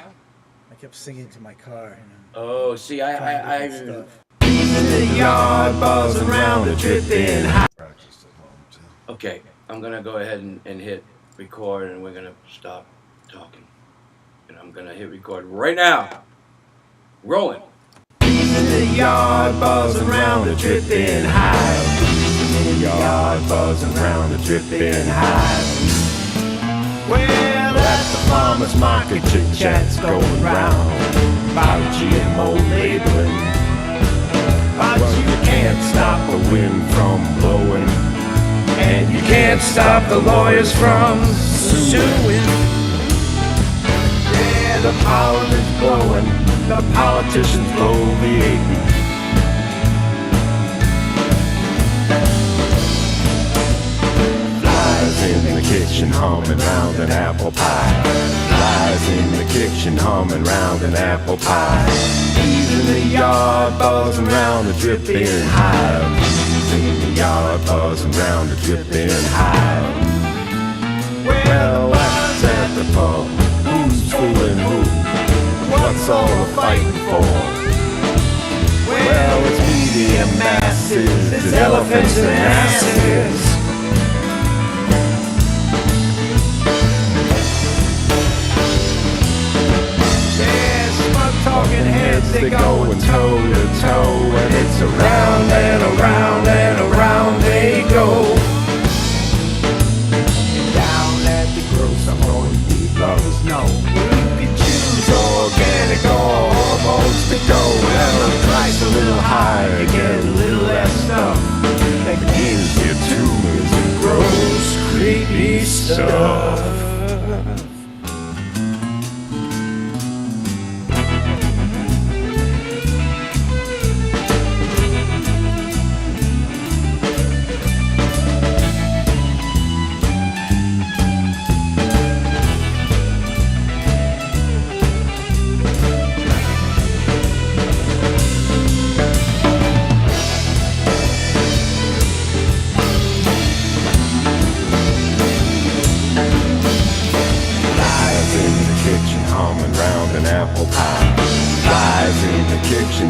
C: I kept singing to my car.
A: Oh, see, I
C: stuff.
B: In the yard buzzing round a dripping hive.
D: Practiced at home, too.
A: Okay, I'm gonna go ahead and hit record, and we're gonna stop talking. And I'm gonna hit record right now. Rolling.
B: In the yard, buzzing round a dripping hive. In the yard, buzzing round a dripping hive. Well, at the farmer's market, chit-chat's going round about GMO labeling. But you can't stop the wind from blowing, and you can't stop the lawyers from suing. Yeah, the pollen is blowing, the politicians bloviating. Flies in the kitchen humming round an apple pie. Flies in the kitchen humming round an apple pie. Bees in the yard buzzing round a dripping hive. Bees in the yard buzzing round a dripping hive. Well, that's at the pub. Who's fooling who? What's all the fighting for? Well, it's media masses, it's elephants and asses. Yeah, smug-talking heads, they going toe to toe, and it's around and around and around they go. And down at the gross, I'm going to be lovers know. Organic or hormones to go. Well, the price a little higher, you get a little less stuff. That gives you tumors and gross, creepy stuff.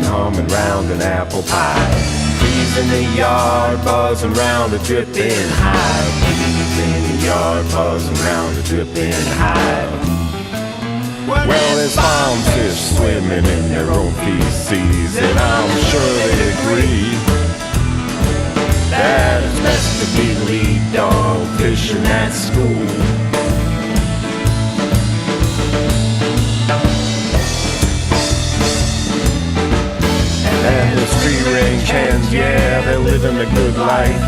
B: Humming round an apple pie. Bees in the yard buzzing round a dripping hive. Bees in the yard buzzing round a dripping hive. Well, there's farm fish swimming in their own feces, and I'm sure they agree that it's best to be lead dog fishing at school. And the free-range hens, yeah, they're living a good life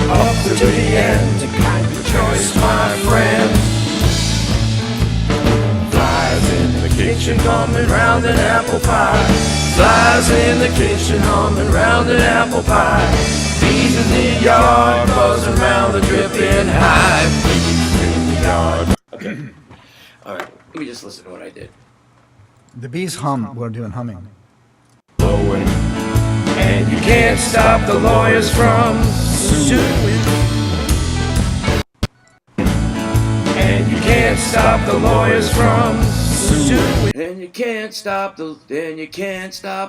B: up to the end. A kind of choice, my friend. Flies in the kitchen humming round an apple pie. Flies in the kitchen humming round an apple pie. Bees in the yard buzzing round the dripping hive. Bees in the yard.
A: Okay. All right. Let me just listen to what I did.
C: The bees hum. We're doing humming.
B: Blowing, and you can't stop the lawyers from suing. And you can't stop the lawyers from suing.
A: And you can't stop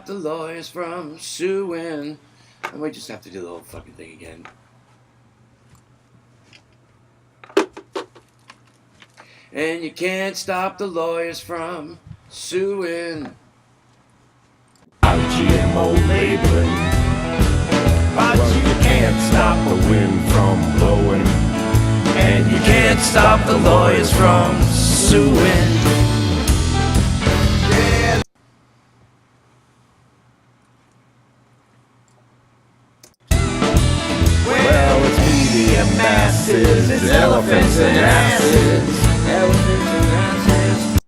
A: the lawyers from suing. I might just have to do the whole fucking thing again. And you can't stop the lawyers from suing.
B: GMO labeling, but you can't stop the wind from blowing, and you can't stop the lawyers from suing. Yeah. Well, it's media masses, it's elephants and asses.
A: Elephants and asses.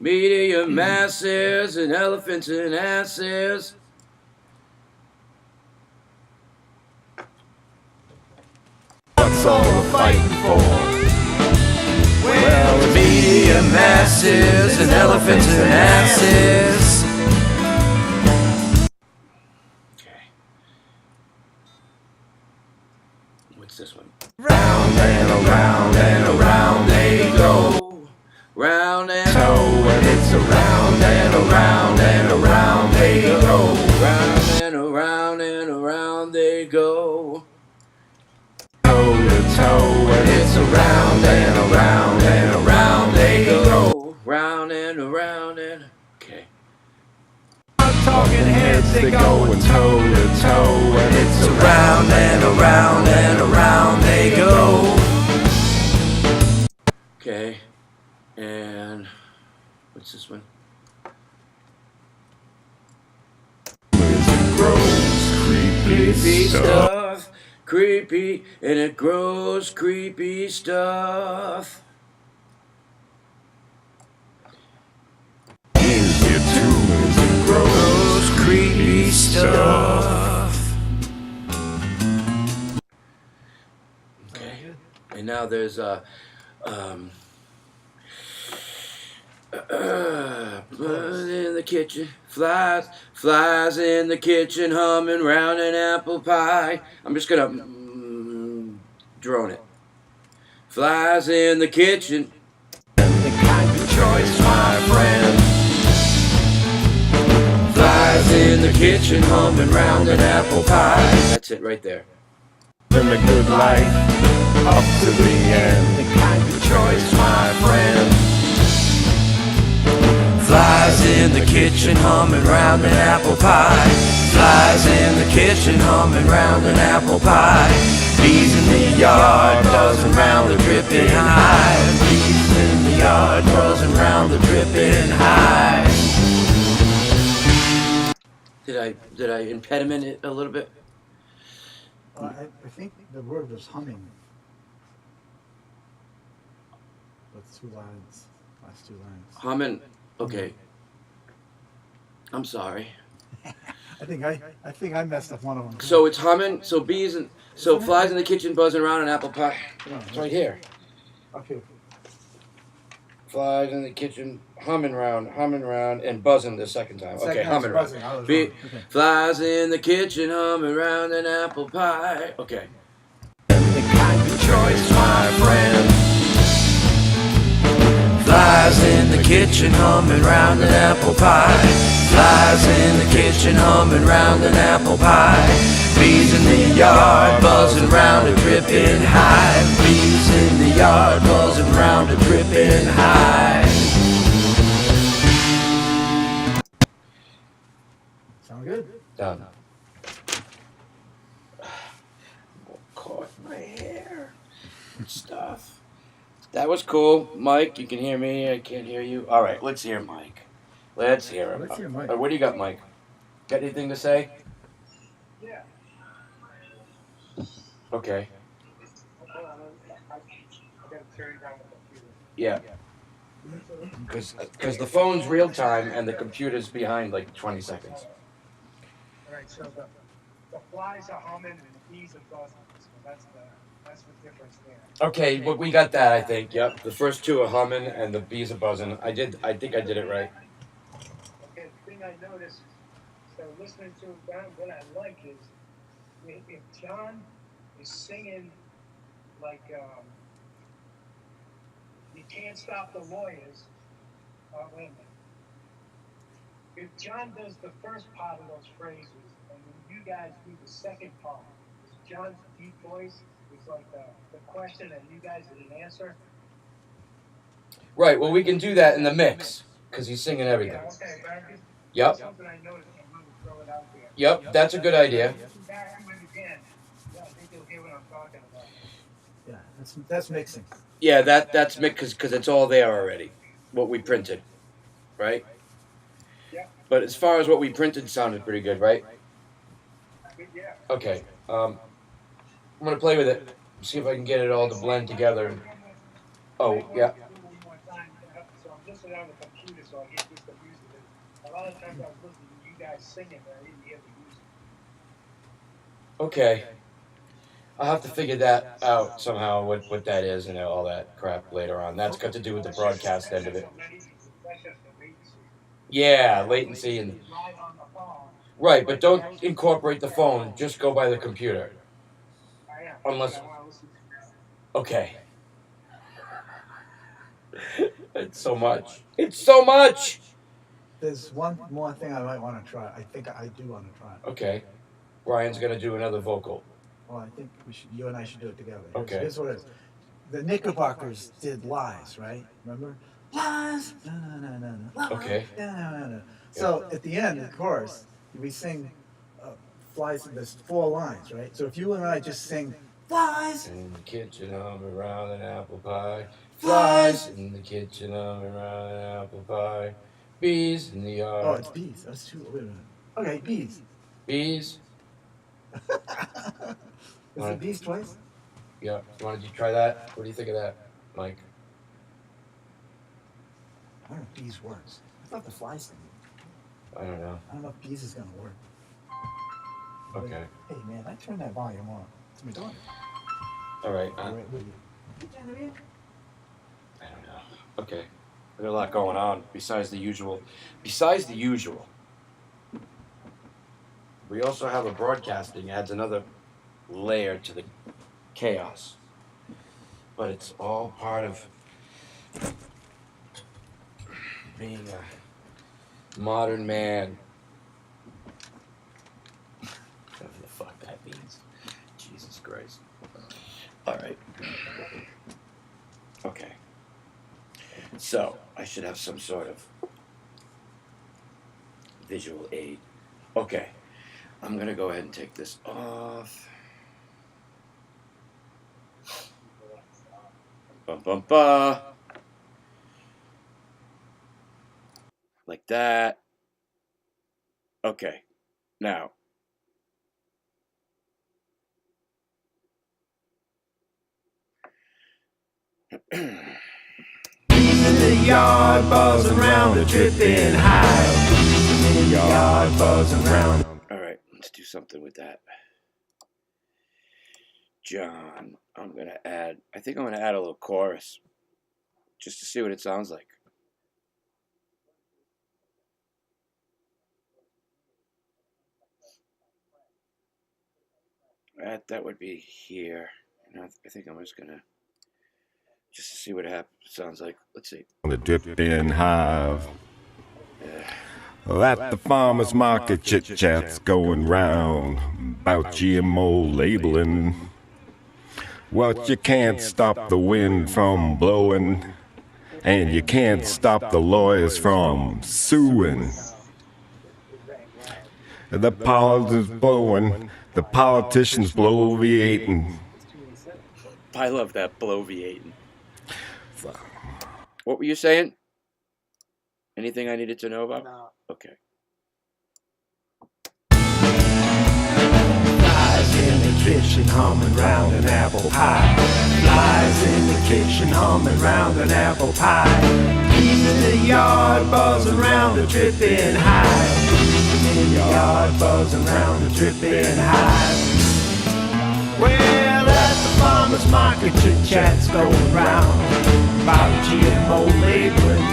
A: Media masses and elephants and asses.
B: What's all the fighting for? Well, it's media masses and elephants and asses.
A: Okay. What's this one?
B: Round and around they go.
A: Round and
B: And it's around and around and around they go.
A: round and around and around they go.
B: Toe to toe, and it's around and around.
A: around and okay.
B: Talking heads, they going toe to toe, and it's around and around and around they go.
A: Okay, and what's this one? Creepy stuff, creepy, and it grows creepy stuff.
B: Here's your tumors and grows creepy stuff.
A: Okay, and now there's in the kitchen, flies in the kitchen, humming round an apple pie. I'm just gonna drone it. Flies in the kitchen.
B: The kind of choice, my friend.
A: Flies in the kitchen, humming round an apple pie. That's it right there.
D: Living a good life up to the end.
B: The kind of choice, my friend. Flies in the kitchen, humming round an apple pie. Flies in the kitchen, humming round an apple pie. Bees in the yard, buzzing round the dripping hive. Bees in the yard, buzzing round the dripping hive.
A: Did I impediment it a little bit?
C: I think the word was humming. With 2 lines, last 2 lines.
A: Humming. Okay. I'm sorry.
C: I think I messed up one of them.
A: So it's humming. So bees and so flies in the kitchen, buzzing around an apple pie. It's right here.
C: Okay.
A: Flies in the kitchen, humming around, and buzzing the second time. Okay, humming around.
C: Buzzing. I was
A: Bee,
C: wrong. Okay.
A: flies in the kitchen, humming around an apple pie. Okay.
B: The kind of choice, my friend. Flies in the kitchen, humming round an apple pie. Flies in the kitchen, humming round an apple pie. Bees in the yard, buzzing round a dripping hive. Bees in the yard, buzzing round a dripping hive.
C: Sound good?
A: Done. Caught my hair and stuff. That was cool. Mike, you can hear me. I can't hear you. All right, let's hear Mike. Let's hear him.
C: Let's hear Mike.
A: What do you got, Mike? Got anything to say?
E: Yeah.
A: Okay.
E: Hold on, I gotta turn down the computer.
A: Yeah. Because the phone's real time and the computer's behind like 20 seconds.
E: All right, so the flies are humming and the bees are buzzing. So that's the difference there.
A: Okay, but we got that, I think. Yep. The first two are humming and the bees are buzzing. I think I did it right.
E: Okay, the thing I noticed, so listening to it, what I like is if John is singing like you can't stop the lawyers. Wait a minute. If John does the first part of those phrases, and then you guys do the second part, is John's deep voice is like the question and you guys are the answer.
A: Right, well, we can do that in the mix because he's singing everything.
E: Yeah, okay, but I'm just,
A: Yep.
E: something I noticed, I'm going to throw it out there.
A: Yep, that's a good idea.
E: Listen back to it again. Yeah, I think you'll hear what I'm talking about.
C: Yeah, that's mixing.
A: Yeah, that's mix because it's all there already, what we printed, right?
E: Yeah.
A: But as far as what we printed sounded pretty good, right?
E: Yeah.
A: Okay. I'm gonna play with it, see if I can get it all to blend together. Oh, yeah.
E: So I'm listening on the computer, so I get used to music. A lot of times I was listening to you guys singing, but I didn't hear the music.
A: Okay. I'll have to figure that out somehow, what that is and all that crap later on. That's got to do with the broadcast end of it. Yeah, latency and right, but don't incorporate the phone. Just go by the computer. Unless, okay. It's so much. It's so much.
C: There's one more thing I might want to try. I think I do want to try it.
A: Okay. Brian's gonna do another vocal.
C: Well, I think you and I should do it together.
A: Okay.
C: Here's what it is. The Knickerbockers did Lies, right? Remember? flies. No, no, no, no, no.
A: Okay.
C: No, no, no, no. So at the end of the chorus, we sing flies. There's 4 lines, right? So if you and I just sing flies
A: in the kitchen, I'm around an apple pie. Flies in the kitchen, I'm around an apple pie. Bees in the yard.
C: Oh, it's bees. That's too. Wait a minute. Okay, bees.
A: Bees.
C: Is it bees twice?
A: Yeah. Why don't you try that? What do you think of that, Mike?
C: I don't know if bees works. I thought the flies thing.
A: I don't know.
C: I don't know if bees is gonna work.
A: Okay.
C: Hey man, I turned that volume on. It's my daughter.
A: All right.
C: All right, with you.
A: I don't know. Okay. We got a lot going on besides the usual. Besides the usual, we also have a broadcasting adds another layer to the chaos. But it's all part of being a modern man. Whatever the fuck that means. Jesus Christ. All right. Okay. So, I should have some sort of visual aid. Okay. I'm going to go ahead and take this off. Bum, bum, ba. Like that. Okay. Now.
B: In the yard, buzzing round a dripping hive. In the yard, buzzing round.
A: All right, let's do something with that. John, I'm going to add, I think I'm going to add a little chorus just to see what it sounds like. That would be here. And I think I'm just going to, just to see what it sounds like. Let's see.
D: The dripping hive. At the farmer's market, chit-chat's going round about GMO labeling. Well, you can't stop the wind from blowing, and you can't stop the lawyers from suing. The politics blowing, the politicians bloviating.
A: I love that bloviating. What were you saying? Anything I needed to know about?
C: No.
A: Okay.
B: Flies in the kitchen humming round an apple pie. Flies in the kitchen humming round an apple pie. Bees in the yard buzzing round a dripping hive. In the yard buzzing round a dripping hive. Well, at the farmer's market, chit-chat's going round about GMO labeling.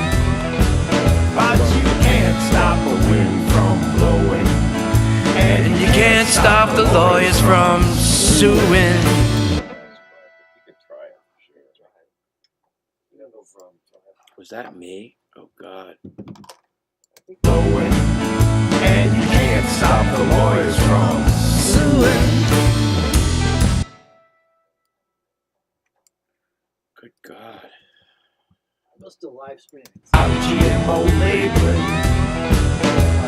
B: But you can't stop a wind from blowing, and you can't stop the lawyers from suing.
A: Was that me? Oh, God.
B: Blowing, and you can't stop the lawyers from suing.
A: Good God.
E: I'm still live streaming.
B: Out GMO labeling,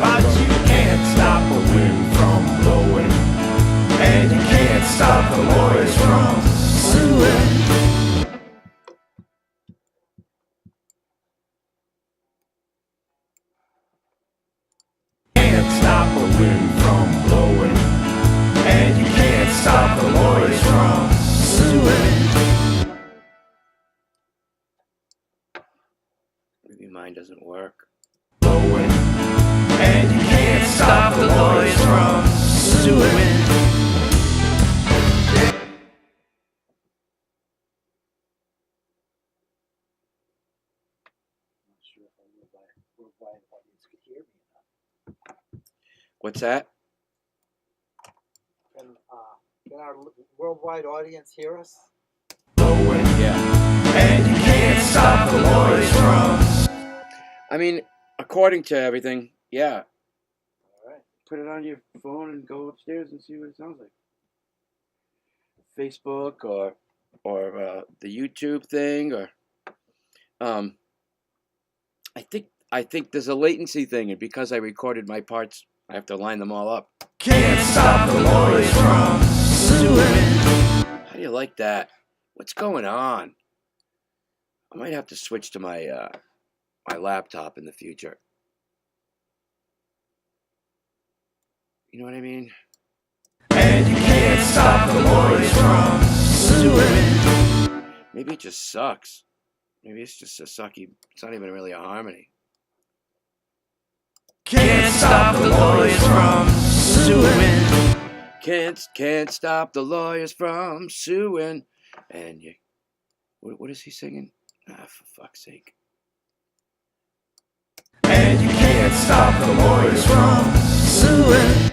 B: but you can't stop a wind from blowing, and you can't stop the lawyers from suing. Can't stop a wind from blowing, and you can't stop the lawyers from suing.
A: Maybe mine doesn't work.
B: Blowing, and you can't stop the lawyers from suing.
E: Worldwide audience could hear me.
A: What's that?
E: Can our worldwide audience hear us?
B: Blowing,
A: Yeah.
B: and you can't stop the lawyers from.
A: I mean, according to everything, yeah.
E: All right.
A: Put it on your phone and go upstairs and see what it sounds like. Facebook or the YouTube thing or I think there's a latency thing, and because I recorded my parts, I have to line them all up.
B: Can't stop the lawyers from suing.
A: How do you like that? What's going on? I might have to switch to my my laptop in the future. You know what I mean?
B: And you can't stop the lawyers from suing.
A: Maybe it just sucks. Maybe it's just a sucky. It's not even really a harmony.
B: Can't stop the lawyers from suing.
A: Can't stop the lawyers from suing. And you, what is he singing? Ah, for fuck's sake.
B: And you can't stop the lawyers from suing.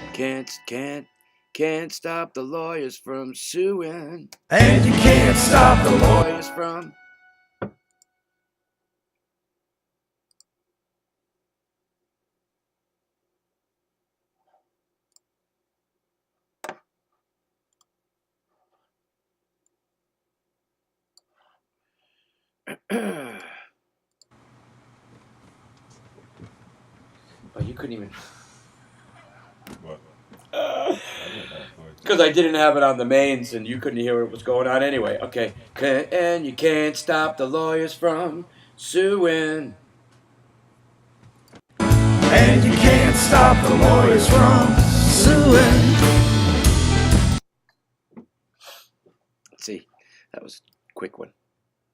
A: Can't stop the lawyers from suing.
B: And you can't stop the
A: Lawyers from. Oh, you couldn't even.
D: What?
A: Because I didn't have it on the mains and you couldn't hear what was going on anyway. Okay. And you can't stop the lawyers from suing.
B: And you can't stop the lawyers from suing.
A: Let's see. That was a quick one.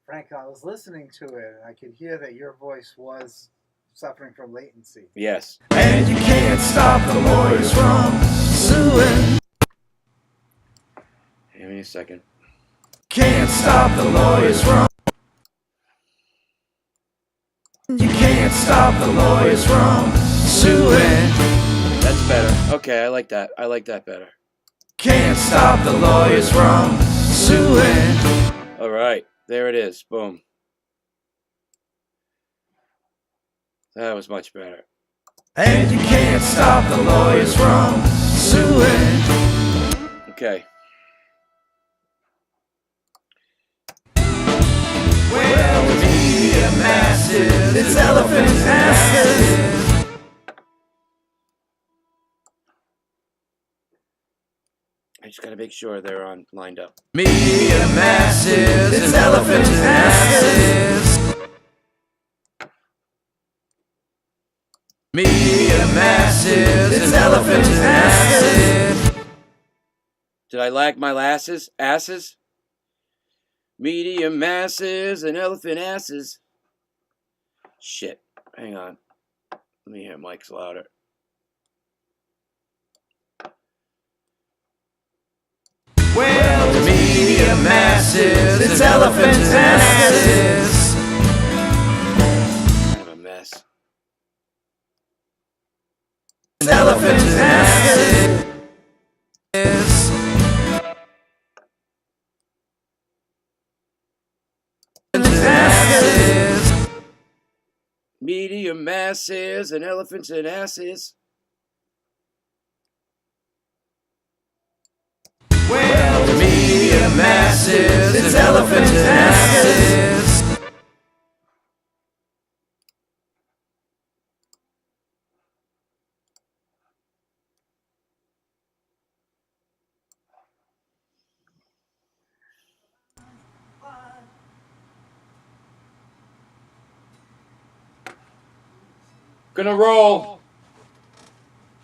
C: Frank, I was listening to it, and I could hear that your voice was suffering from latency.
A: Yes.
B: And you can't stop the lawyers from suing.
A: Give me a second.
B: Can't stop the lawyers from. You can't stop the lawyers from suing.
A: That's better. Okay, I like that. I like that better.
B: Can't stop the lawyers from suing.
A: All right. There it is. Boom. That was much better.
B: And you can't stop the lawyers from suing.
A: Okay.
B: Well, the media masses, it's elephants' asses.
A: I just gotta make sure they're on lined up.
B: Media masses, it's elephants' asses. Media masses, it's elephants' asses.
A: Did I lag my lasses? Asses? Medium masses and elephant asses. Shit. Hang on. Let me hear Mike's louder.
B: Well, the media masses, it's elephants' asses.
A: Kind of a mess.
B: It's elephants' asses. Asses.
A: Medium masses and elephants and asses.
B: Well, the media masses, it's elephants' asses.
A: Gonna roll.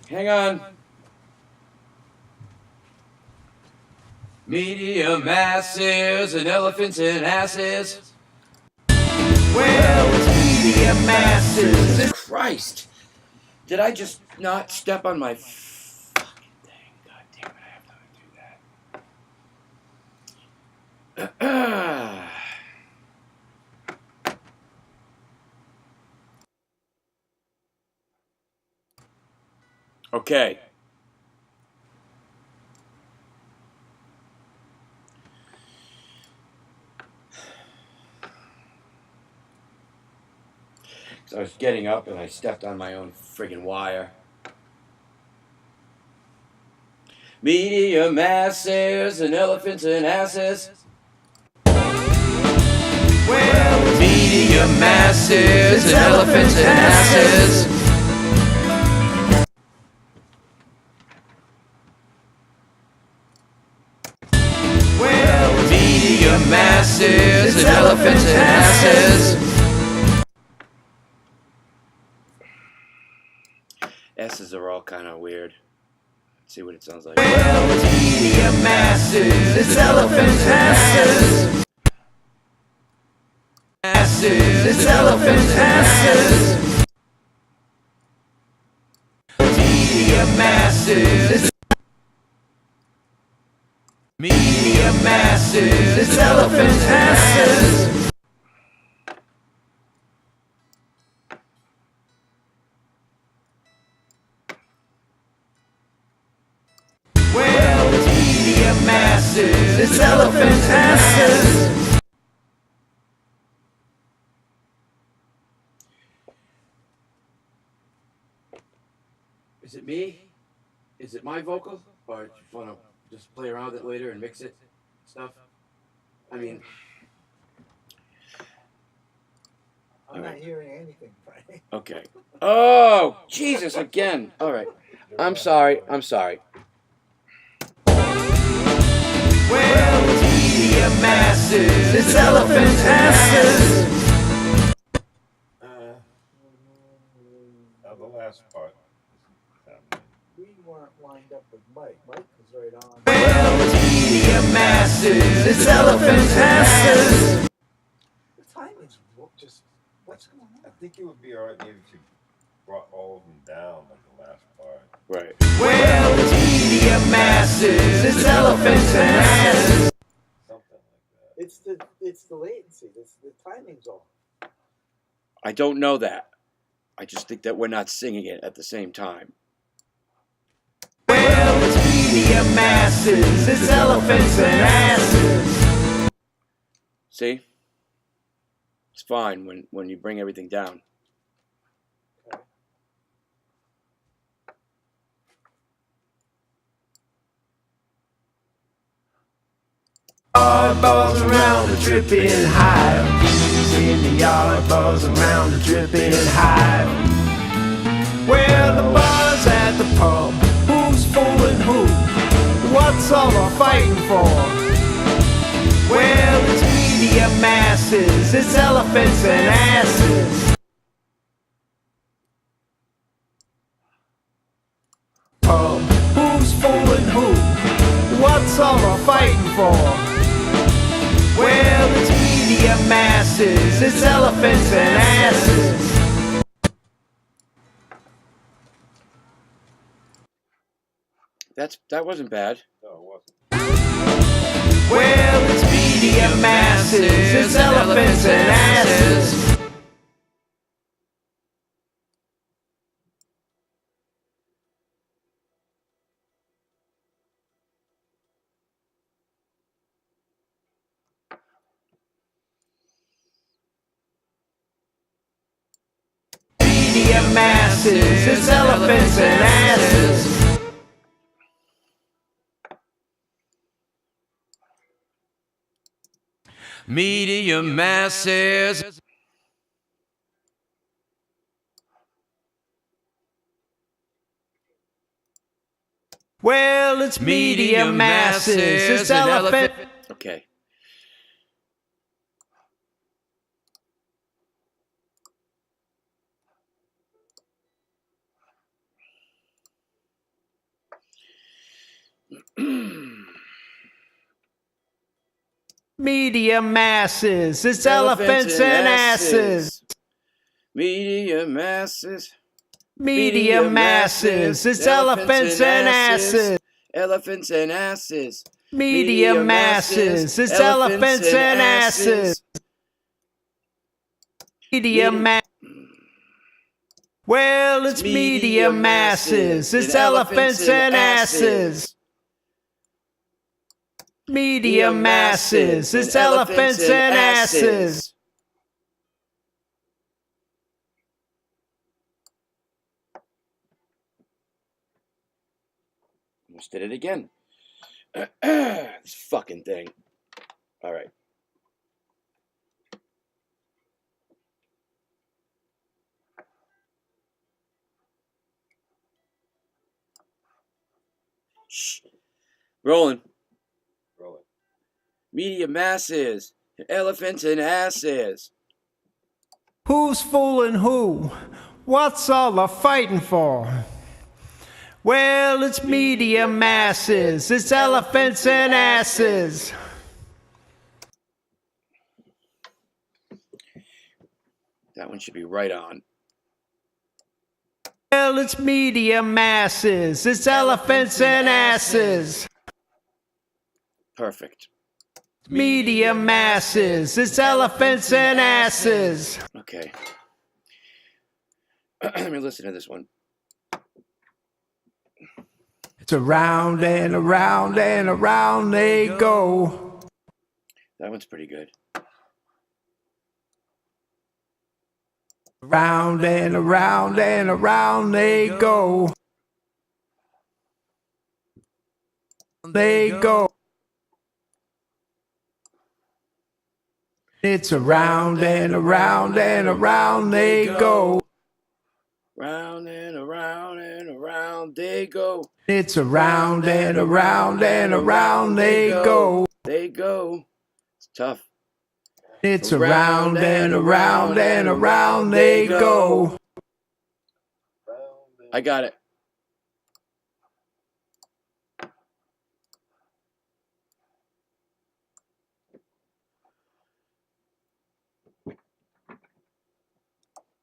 A: Hang on. Medium masses and elephants and asses.
B: Well, it's media masses.
A: Christ! Did I just not step on my fucking thing? God damn it, I have to do that. Okay. So I was getting up and I stepped on my own friggin' wire. Medium masses and elephants and asses.
B: Well, it's media
A: Medium masses and elephants and asses. Well, medium masses and elephants and asses. S's are all kind of weird. Let's see what it sounds like. Well, it's medium masses, it's elephants and asses. Asses, it's elephants and asses. Medium masses, it's medium masses, it's elephants and asses. Well, it's medium masses, it's elephants and asses. Is it me? Is it my vocal? Or do you want to just play around with it later and mix it? Stuff? I mean...
C: I'm not hearing anything, Frank.
A: Okay. Oh, Jesus, again. All right. I'm sorry. I'm sorry. Well, it's medium masses, it's elephants' asses.
D: The last part.
C: We weren't lined up with Mike. Mike was right on.
A: Well, it's medium masses, it's elephants' asses.
C: The timing's just, what's going on?
D: I think it would be alright maybe if you brought all of them down like the last part.
A: Right. Well, it's medium masses, it's elephants' asses.
D: Something like that.
C: It's the latency. The timing's off.
A: I don't know that. I just think that we're not singing it at the same time. Well, it's medium masses, it's elephants and asses. See? It's fine when you bring everything down.
B: Yard balls around the dripping hive. Bees in the yard balls around the dripping hive. Where the buzz at the pub, who's fooling who? What's all the fighting for? Well, it's medium masses, it's elephants and asses. Pub, who's fooling who? What's all the fighting for? Well, it's medium masses, it's elephants and asses.
A: That wasn't bad.
D: No, it wasn't.
B: Well, it's medium masses, it's elephants and asses. Medium masses, it's elephants and asses.
A: Medium masses.
B: Well, it's medium masses, it's elephant.
A: Okay.
B: Medium masses, it's elephants and asses.
A: Medium masses.
B: Medium masses, it's elephants and asses.
A: Elephants and asses.
B: Medium masses, it's elephants and asses. Medium masses. Well, it's medium masses, it's elephants and asses. Medium masses, it's elephants and asses.
A: Almost did it again. This fucking thing. All right. Shh. Rolling.
D: Rolling.
A: Media masses. Elephants and asses.
B: Who's fooling who? What's all the fighting for? Well, it's media masses. It's elephants and asses.
A: That one should be right on.
B: Well, it's media masses. It's elephants and asses.
A: Perfect.
B: Media masses. It's elephants and asses.
A: Okay. Let me listen to this one.
B: It's around and around and around they go.
A: That one's pretty good.
B: Round and around and around they go. They go. It's around and around and around they go.
A: Round and around and around they go.
B: It's around and around and around they go.
A: They go. It's tough.
B: It's around and around and around they go.
A: I got it.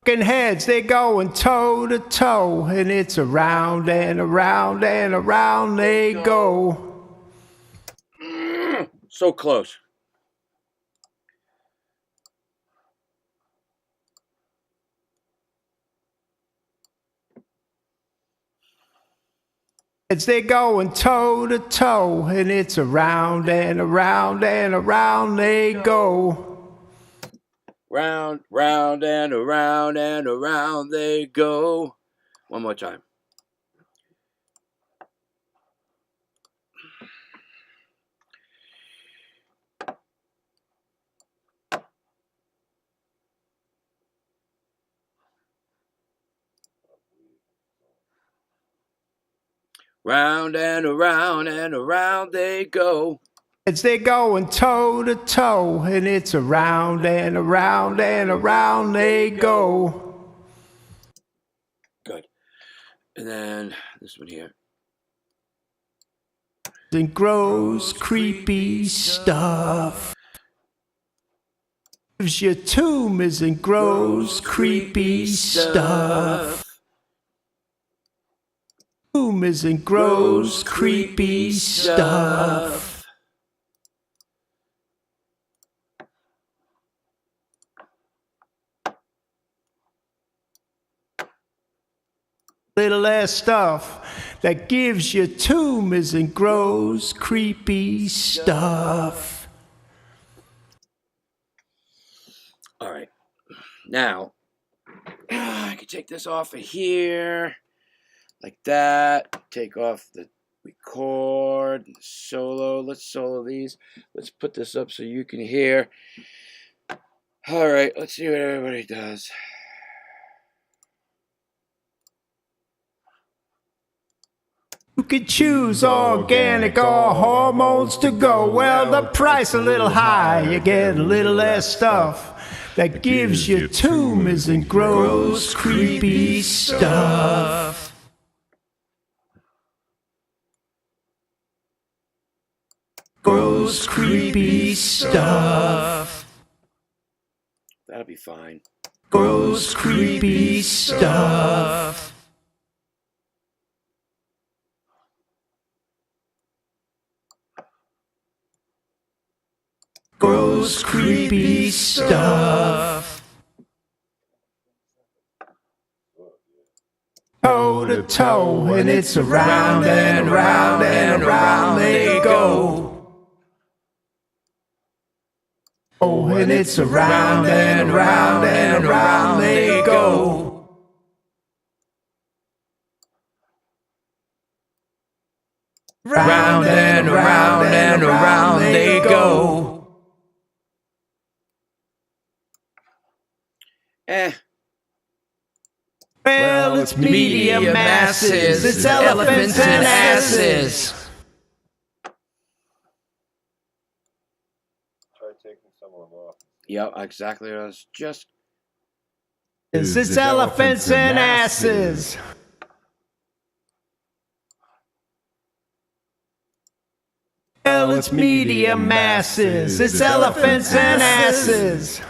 B: Heads, they're going toe to toe, and it's around and around and around they go.
A: So close.
B: They're going toe to toe, and it's around and around and around they go.
A: Round, round, and around they go. One more time. Round and around they go.
B: They're going toe to toe, and it's around and around and around they go.
A: Good. And then this one here.
B: And grows creepy stuff. Gives you tumors and grows creepy stuff. Tumors and grows creepy stuff. Little less stuff that gives you tumors and grows creepy stuff.
A: All right. Now, I can take this off of here like that. Take off the record, solo. Let's solo these. Let's put this up so you can hear. All right. Let's see what everybody does.
B: You can choose organic or hormones to go. Well, the price a little high. You get a little less stuff that gives you tumors and grows creepy stuff. Grows creepy stuff.
A: That'll be fine.
B: Grows creepy stuff. Gross, creepy stuff. Toe to toe, and it's around and around and around they go. Oh, and it's around and around and around they go. Round and around and around they go. Well, it's it's medium masses. It's elephants and asses.
D: Try taking some of them off.
A: Yep, exactly what I was just.
B: It's elephants and asses. Well, it's medium masses. It's elephants and asses.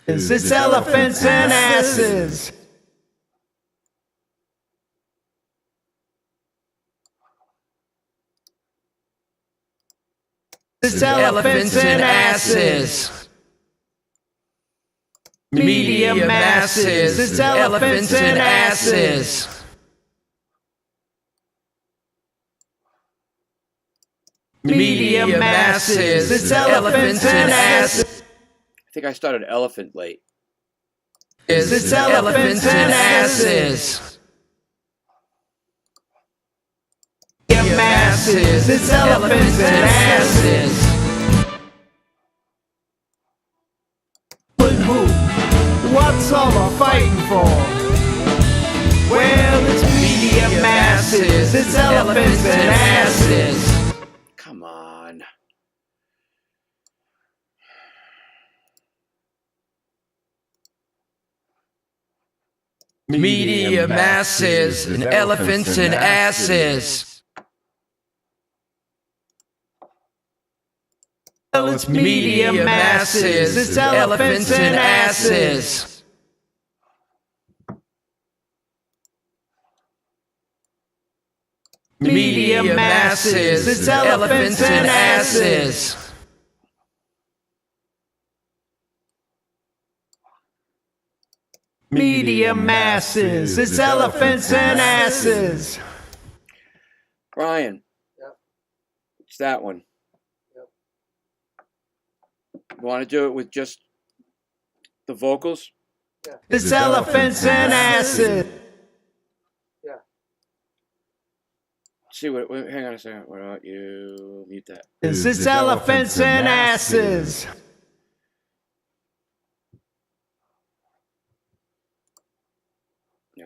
B: It's elephants and asses. It's elephants and asses. Medium masses. It's elephants and asses. Medium masses. It's elephants and asses.
A: I think I started elephant late.
B: It's elephants and asses. Medium masses. It's elephants and asses. What's all the fighting for? Well, it's medium masses. It's elephants and asses.
A: Come on.
B: Medium masses and elephants and asses. Well, it's medium masses. It's elephants and asses. Medium masses. It's elephants and asses. Medium masses. It's elephants and asses.
A: Brian.
E: Yep.
A: It's that one.
E: Yep.
A: You want to do it with just the vocals?
B: It's elephants and asses.
E: Yeah.
A: See what? Wait, hang on a second. What about you? Mute that.
B: It's elephants and asses.
A: Yeah.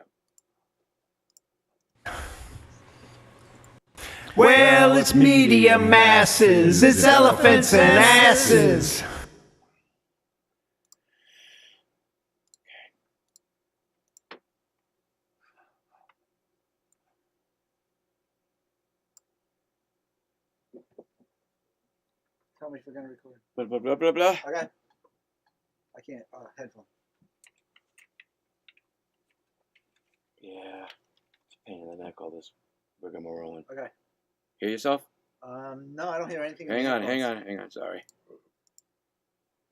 B: Well, it's medium masses. It's elephants and asses.
E: Tell me if we're gonna record.
A: Blah blah blah blah blah.
E: Okay. I can't. Headphone.
A: Yeah. It's a pain in the neck, all this rigmarole.
E: Okay.
A: Hear yourself?
E: No, I don't hear anything.
A: Hang on, hang on, hang on. Sorry.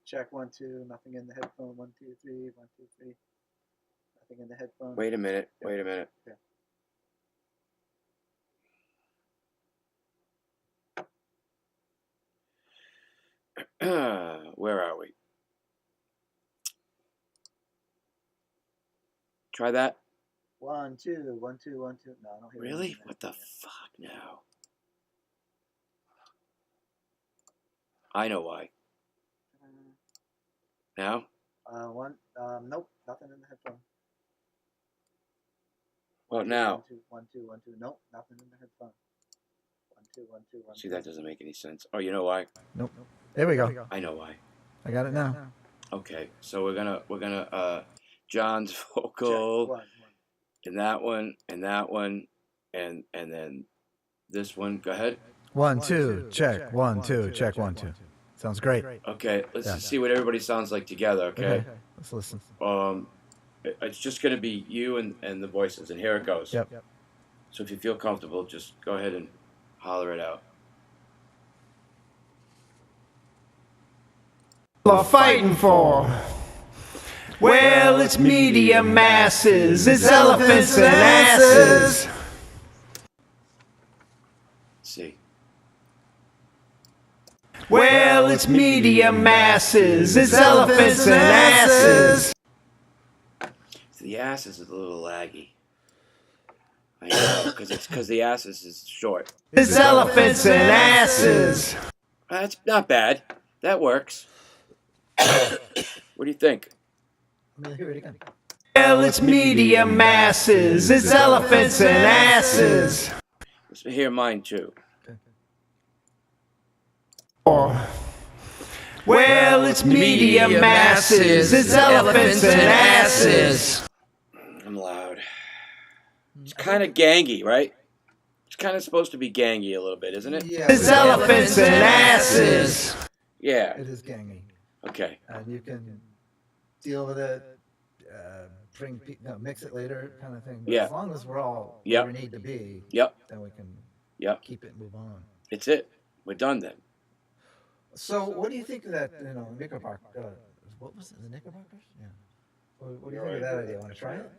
E: Check 1 2. Nothing in the headphone. 1 2 3. 1 2 3. Nothing in the headphone.
A: Wait a minute. Wait a minute.
E: Yeah.
A: Where are we? Try that.
E: 1 2 1 2 1 2. No, I don't hear.
A: Really?
E: anything in
A: What the
E: headphone
A: fuck now? I know why. Now?
E: yet. One. Nope. Nothing in the headphone.
A: What now?
E: 1 2 1 2 1 2. Nope. Nothing in the headphone. 1 2 1 2 1 2.
A: See, that doesn't make any sense. Oh, you know why?
C: Nope. There we go.
A: I know why.
C: I got it now.
A: Okay, so we're gonna John's
E: Check.
A: vocal
E: 1 1.
A: and that one and that one and then this one. Go ahead.
C: 1 2 check. 1 2 check. 1 2. Sounds great.
A: Okay, let's
C: Yeah.
A: just see what everybody sounds like together. Okay.
C: Let's listen.
A: It's just gonna be you and the voices, and here it goes.
C: Yep.
A: So if you feel comfortable, just go ahead and holler it out.
B: Are fighting for? Well, it's medium masses. It's elephants and asses.
A: See.
B: Well, it's medium masses. It's elephants and asses.
A: The asses is a little laggy. I know, because the asses is short.
B: It's elephants and asses.
A: That's not bad. That works. What do you think?
C: Let me hear it again.
B: Well, it's media masses, it's elephants and asses.
A: Let's hear mine too.
B: Well, it's media masses, it's elephants and asses.
A: I'm loud. It's kind of gangy, right? It's kind of supposed to be gangy a little bit, isn't it?
C: Yeah,
B: It's elephants and asses.
A: Yeah.
C: it is gangy,
A: Okay.
C: and you can deal with it, mix it later, kind of thing. But
A: Yeah.
C: as long as we're all
A: Yep.
C: where we need to be,
A: Yep.
C: then we can
A: Yep.
C: keep it and move on.
A: It's it. We're done then.
C: So, what do you think of that? Knickerbocker. What was it? The Knickerbockers? Yeah. What do you think of that idea? Want to try it?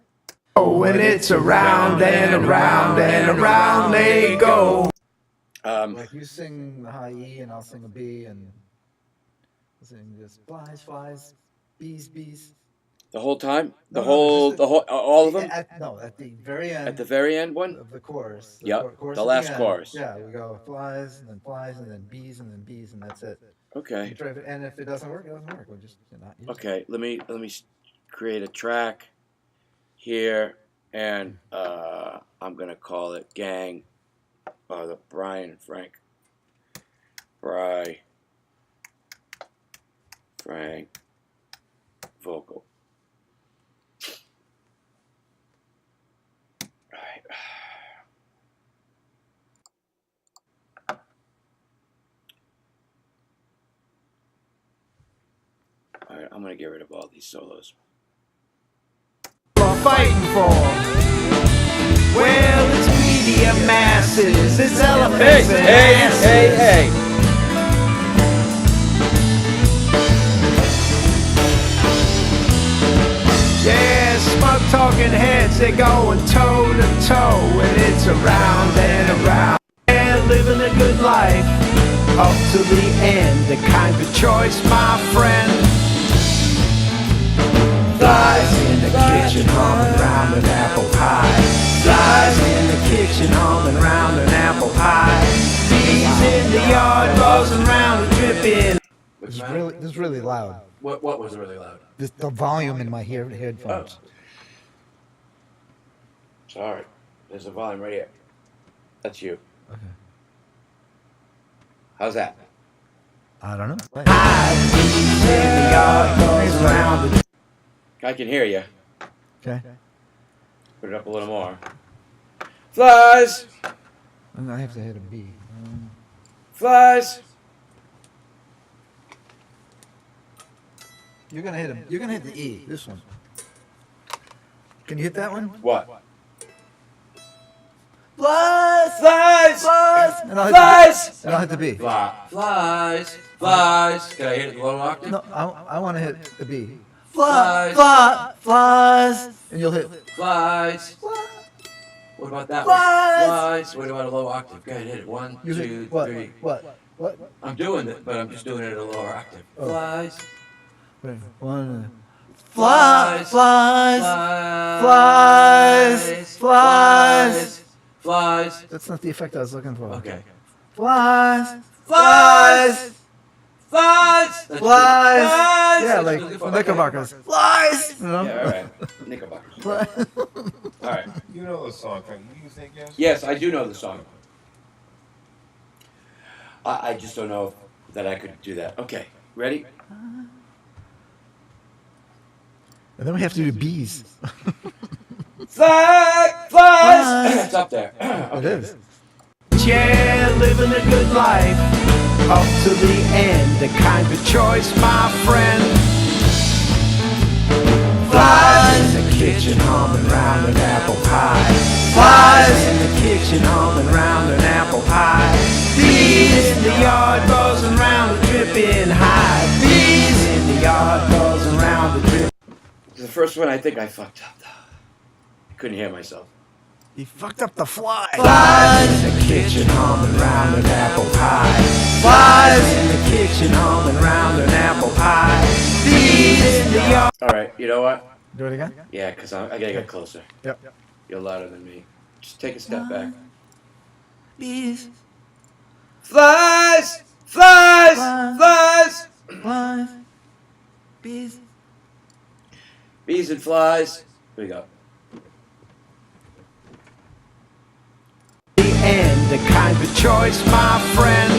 B: Oh, and it's around and around and around they go.
C: Like you sing the high E, and I'll sing a B, and I'll sing just flies, flies, bees, bees.
A: The whole time?
C: No,
A: All of them?
C: No, at the very end.
A: At the very end one?
C: Of the chorus.
A: Yep,
C: Chorus
A: the
C: at
A: last
C: end.
A: chorus.
C: Yeah, we go flies, and then bees, and then bees, and that's it.
A: Okay.
C: You try it, and if it doesn't work, it doesn't work. We'll just not use it.
A: Okay. Let me create a track here, and I'm gonna call it Gang. The Brian and Frank. Frank vocal. All right. All right, I'm gonna get rid of all these solos.
B: Fighting for. Well, it's media masses, it's elephants and asses.
A: Hey!
B: Yeah, smug talking heads, they're going toe to toe, and it's around and around. And living a good life up to the end, the kind of choice, my friend. Flies in the kitchen humming round an apple pie. Flies in the kitchen humming round an apple pie. Bees in the yard buzzing round and dripping.
C: This is really loud.
A: What was really loud?
C: The volume in my headphones.
A: Sorry. There's a volume right here. That's you.
C: Okay.
A: How's that?
C: I don't know.
B: Bees in the yard buzzing round and
A: I can hear you.
C: Okay.
A: Put it up a little more. Flies!
C: I have to hit a B.
A: Flies!
C: You're gonna hit him. You're gonna hit the E. This one. Can you hit that one?
A: What?
C: Flies!
A: Flies!
C: Flies! And I'll hit
A: Flies!
C: and I'll hit the B.
A: Flies! Can I hit it the lower octave?
C: No, I want to hit the B.
A: Flies!
C: Flies! And you'll hit.
A: Flies! What about that
C: Flies!
A: What about a low octave? Go ahead, hit it. One,
C: You
A: two,
C: hit what?
A: three.
C: What?
A: I'm doing it, but I'm just doing it at a lower octave. Flies!
C: Wait, one. Flies!
A: Flies!
C: Flies!
A: Flies!
C: That's not the effect I was looking for.
A: Okay.
C: Flies!
A: Flies! Flies!
C: Flies!
A: Flies!
C: Yeah, like Knickerbockers. Flies! You know?
A: Yeah, all right. Knickerbockers.
C: Flies.
A: All right.
D: You know the song, Frank. You think yes?
A: Yes, I do know the song. I just don't know that I could do that. Okay, ready?
C: And then we have to do bees.
A: Flies! It's up there.
C: It is.
B: yeah, living a good life up to the end, the kind of choice, my friend. Flies in the kitchen humming round an apple pie. Flies in the kitchen humming round an apple pie. Bees in the yard buzzing round a dripping high. Bees in the yard buzzing round a dripping.
A: The first one I think I fucked up though. I couldn't hear myself.
C: He fucked up the fly.
B: Flies in the kitchen humming round an apple pie. Flies in the kitchen humming round an apple pie. Bees in the yard.
A: All right, you know what?
C: Do it again?
A: Yeah, because I gotta get closer.
C: Yep.
A: You're louder than me. Just take a step back.
C: Bees.
A: Flies! Flies! Flies!
C: Flies. Bees.
A: Bees and flies. Here we go.
B: The end, a kind of choice, my friend.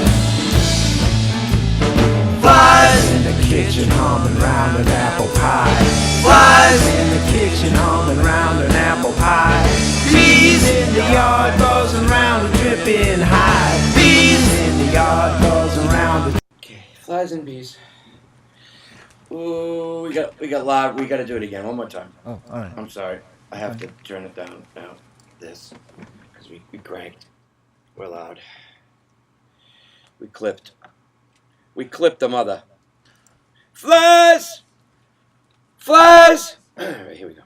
B: Flies in the kitchen, humming round an apple pie. Flies in the kitchen, humming round an apple pie. Bees in the yard, buzzing round a dripping hive. Bees in the yard, buzzing round a...
A: Okay, flies and bees. Ooh, we got loud. We got to do it again. One more time.
C: Oh, all right.
A: I'm sorry. I have to turn it down now. This, because we cranked. We're loud. We clipped. We clipped the mother. Flies! Flies! Alright, here we go.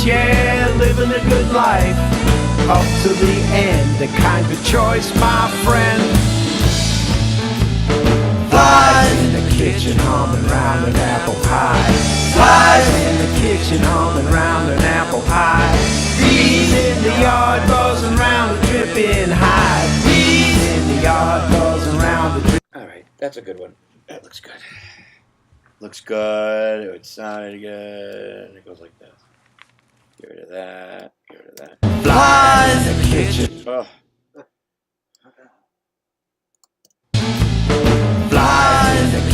B: Yeah, living a good life up to the end, a kind of choice, my friend. Flies in the kitchen, humming round an apple pie. Flies in the kitchen, humming round an apple pie. Bees in the yard, buzzing round a dripping hive. Bees in the yard, buzzing round a dripping...
A: Alright, that's a good one. That looks good. Looks good. It sounded good. It goes like this. Get rid of that. Get rid of that.
B: Flies in the kitchen.
A: Oh.
B: Flies in the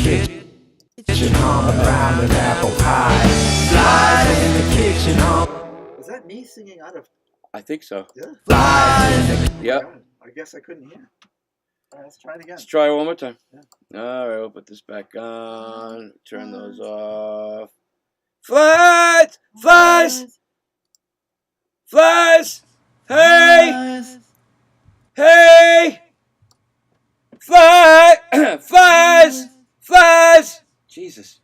B: kitchen, humming round an apple pie. Flies in the kitchen, humming...
C: Was that me singing out of?
A: I think so.
C: Yeah.
B: Flies in the...
A: Yep.
C: I guess I couldn't hear. All right, let's try it again.
A: Let's try it one more time.
C: Yeah.
A: Alright, we'll put this back on. Turn those off. Flies! Flies! Flies! Hey! Hey! Fly! Flies! Flies! Jesus.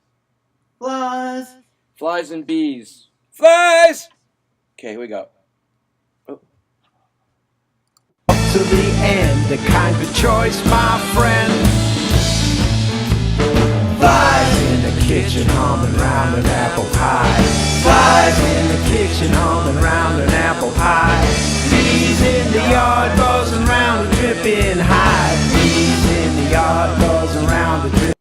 C: Flies.
A: Flies and bees. Flies! Okay, here we go. Oh.
B: To the end, a kind of choice, my friend. Flies in the kitchen, humming round an apple pie. Flies in the kitchen, humming round an apple pie. Bees in the yard, buzzing round a dripping hive. Bees in the yard, buzzing round a dripping...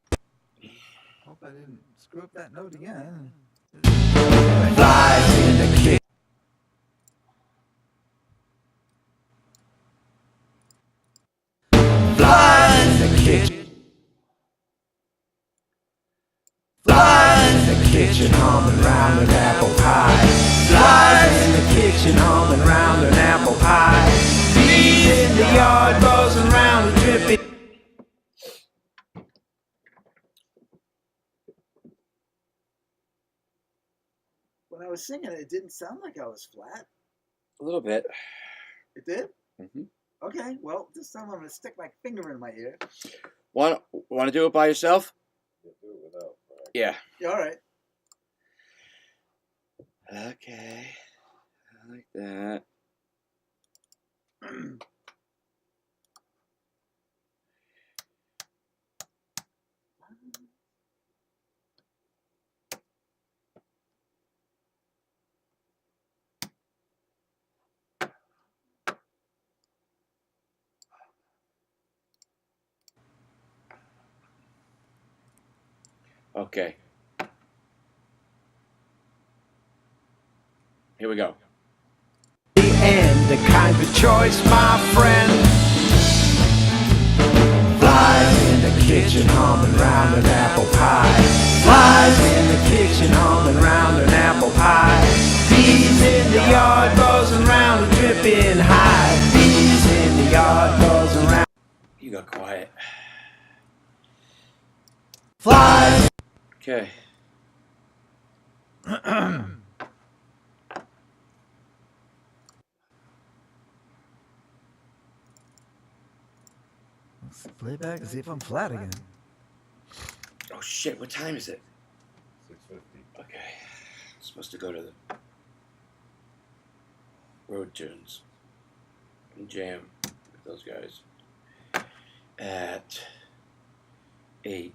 C: Hope I didn't screw up that note again.
B: Flies in the kitchen. Flies in the kitchen. Flies in the kitchen, humming round an apple pie. Flies in the kitchen, humming round an apple pie. Bees in the yard, buzzing round a dripping...
C: When I was singing it didn't sound like I was flat.
A: A little bit.
C: It did?
A: Mm-hmm.
C: Okay, well, this time I'm going to stick my finger in my ear.
A: Want to do it by yourself? Yeah.
C: Yeah, all right.
A: Okay. I like that. Okay. Here we go.
B: The end, a kind of choice, my friend. Flies in the kitchen, humming round an apple pie. Flies in the kitchen, humming round an apple pie. Bees in the yard, buzzing round a dripping hive. Bees in the yard, buzzing round...
A: You got quiet.
B: Flies...
A: Okay.
C: Let's play it back and see if I'm flat again.
A: Oh shit, what time is it?
D: 6:50.
A: Okay. I'm supposed to go to the road tunes and jam with those guys at 8:30.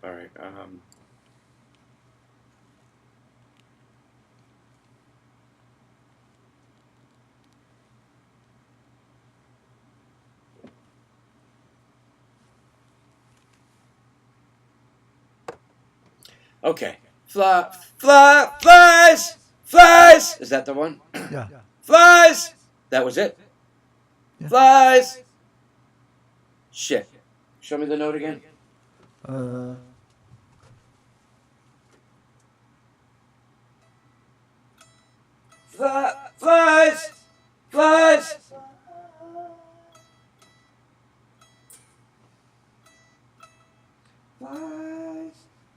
A: All right. Okay. Flies! Flies! Is that the one?
C: Yeah.
A: Flies! That was it?
C: Yeah.
A: Flies! Shit. Show me the note again. Flies! Flies! Flies!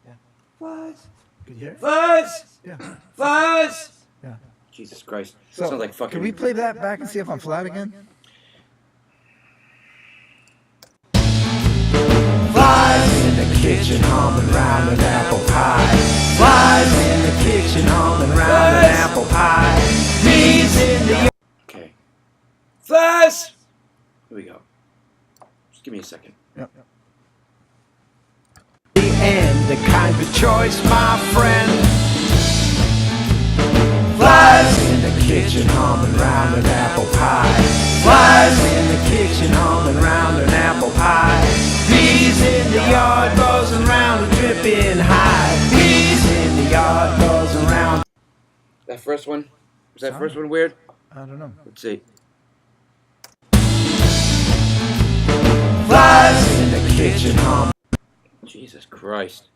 C: Yeah.
A: Flies!
C: Could you hear it?
A: Flies!
C: Yeah.
A: Flies!
C: Yeah.
A: Jesus Christ.
C: So,
A: Sounds like fucking...
C: can we play that back and see if I'm flat again?
B: Flies in the kitchen humming round an apple pie. Flies in the kitchen humming round an apple pie. Bees in the
A: Okay. Flies! Here we go. Just give me a second.
C: Yep.
B: end, a kind of choice, my friend. Flies in the kitchen humming round an apple pie. Flies in the kitchen humming round an apple pie. Bees in the yard buzzing round a dripping hive. Bees in the yard buzzing round.
A: That first one? Was that first one weird?
C: I don't know.
A: Let's see.
B: Flies in the kitchen humming.
A: Jesus Christ.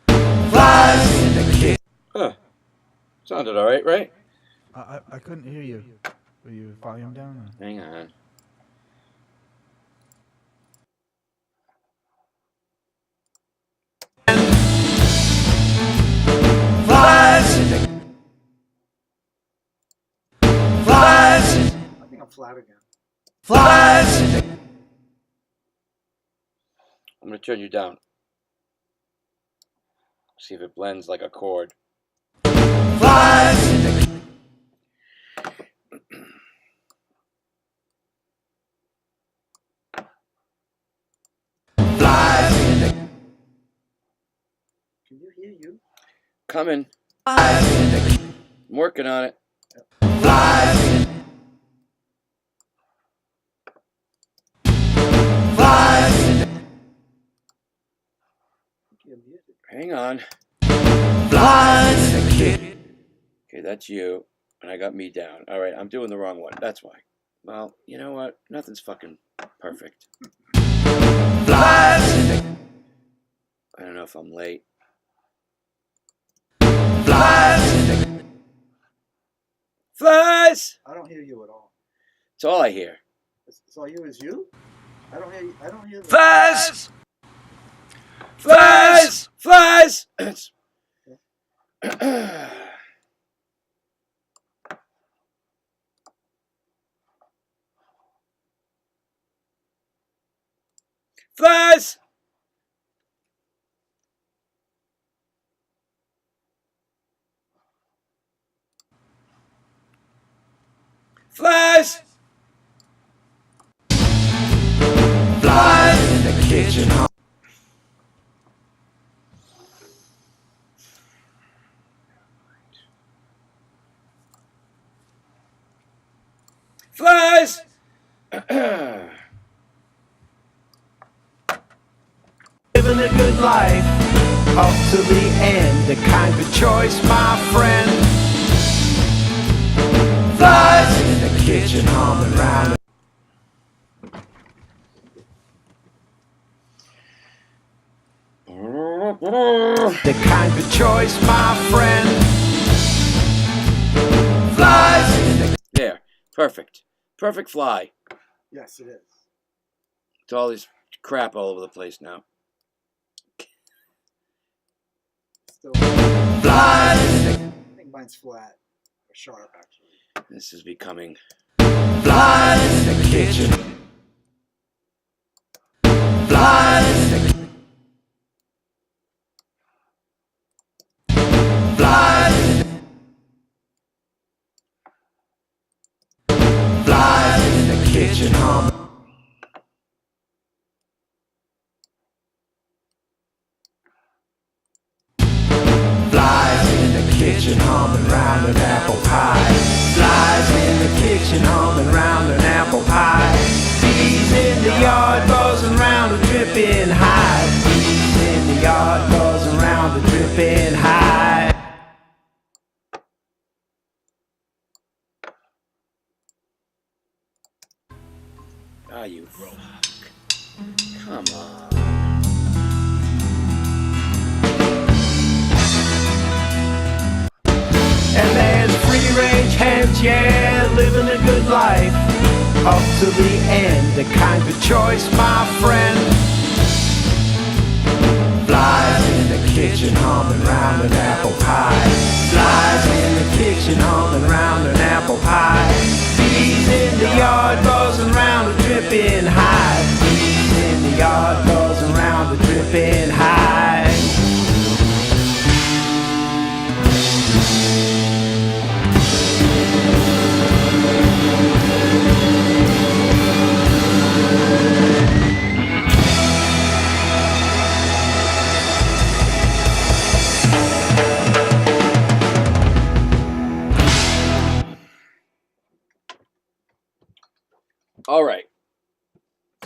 B: Flies in the kitchen.
A: Huh. Sounded alright, right?
C: I couldn't hear you. Were you volume down? Or?
A: Hang on.
B: Flies in the. Flies in.
C: I think I'm flat again.
B: Flies in the.
A: I'm gonna turn you down. See if it blends like a chord.
B: Flies in the. Flies in the.
C: Can you hear you?
A: Coming.
B: Flies in the.
A: I'm working on it.
B: Flies in the. Flies in the.
A: Hang on.
B: Flies in the kitchen.
A: Okay, that's you. And I got me down. Alright, I'm doing the wrong one. That's why. Well, you know what? Nothing's fucking perfect.
B: Flies in the.
A: I don't know if I'm late.
B: Flies in the.
A: Flies!
C: I don't hear you at all.
A: That's all I hear.
C: It's all you is you? I don't hear you. I don't hear the
B: Flies.
A: Flies! Flies! Flies! Flies!
B: Flies in the kitchen.
A: Flies!
B: Living a good life up to the end, a kind of choice, my friend. Flies in the kitchen humming round. The kind of choice, my friend. Flies in the.
A: There. Perfect. Perfect fly.
C: Yes, it is.
A: It's all this crap all over the place now.
C: Still,
B: Flies in the.
C: I think mine's flat or sharp actually.
A: This is becoming...
B: Flies in the kitchen. Flies in the. Flies in the. Flies in the kitchen hum. Flies in the kitchen humming round an apple pie. Flies in the kitchen humming round an apple pie. Bees in the yard buzzing round a dripping hive. Bees in
A: Come on.
B: And there's free range hens, yeah, living a good life up to the end, the kind of choice, my friend. Flies in the kitchen humming round an apple pie. Flies in the kitchen humming round an apple pie. Bees in the yard buzzing round a dripping hive. Bees in the yard buzzing round a dripping hive.
A: All right.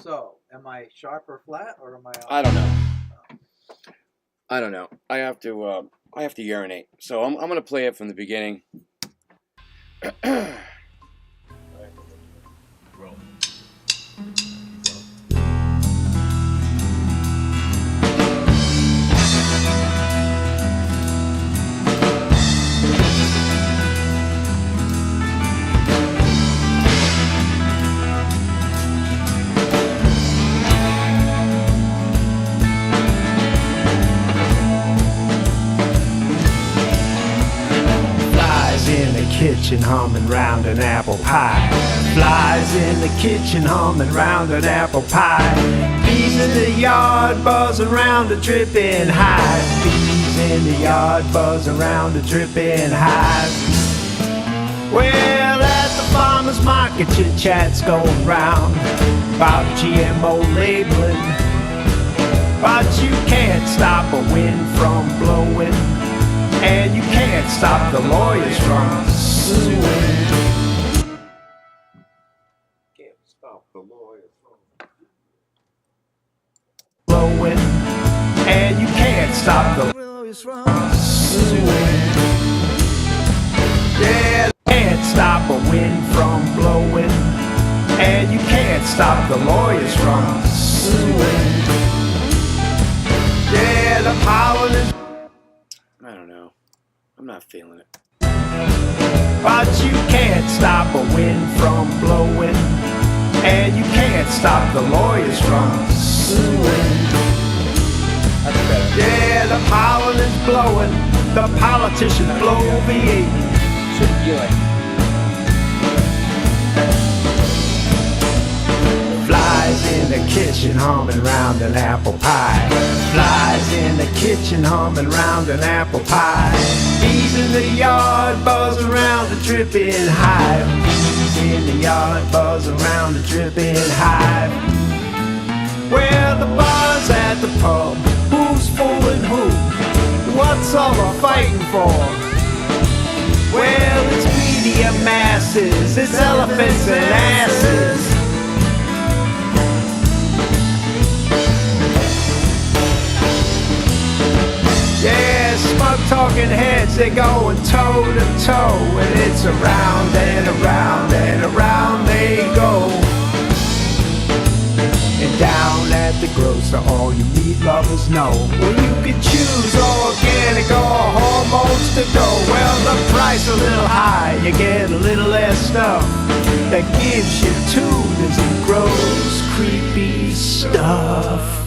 C: So, am I sharp or flat, or am I?
A: I don't know. I don't know. I have to urinate. So I'm gonna play it from the beginning.
B: Kitchen humming round an apple pie. Flies in the kitchen humming round an apple pie. Bees in the yard buzzing round a dripping hive. Bees in the yard buzzing round a dripping hive. Well, at the farmer's market, chit chat's going round about GMO labeling, but you can't stop a wind from blowing. And you can't stop the lawyers from suing. Can't stop the lawyers from blowing. And you can't stop the lawyers from suing. Yeah, can't stop a wind from blowing. And you can't stop the lawyers from suing. Yeah, the powerless.
A: I don't know. I'm not feeling it.
B: But you can't stop a wind from blowing. And you can't stop the lawyers from suing.
A: That's better.
B: Yeah, the powerless blowing. The politicians blow V8.
A: Shouldn't be like.
B: Flies in the kitchen humming round an apple pie. Flies in the kitchen humming round an apple pie. Bees in the yard buzzing round a dripping hive. Bees in the yard buzzing round a dripping hive. Well, the bars at the pub, who's fooling who? What's all the fighting for? Well, it's media masses, it's elephants and asses. Yeah, smug talking heads, they're going toe to toe. And it's around and around and around they go. And down at the grocer, all you meat lovers know, well, you can choose organic or hormones to go. Well, the price a little high, you get a little less stuff that gives you tunes and gross, creepy stuff.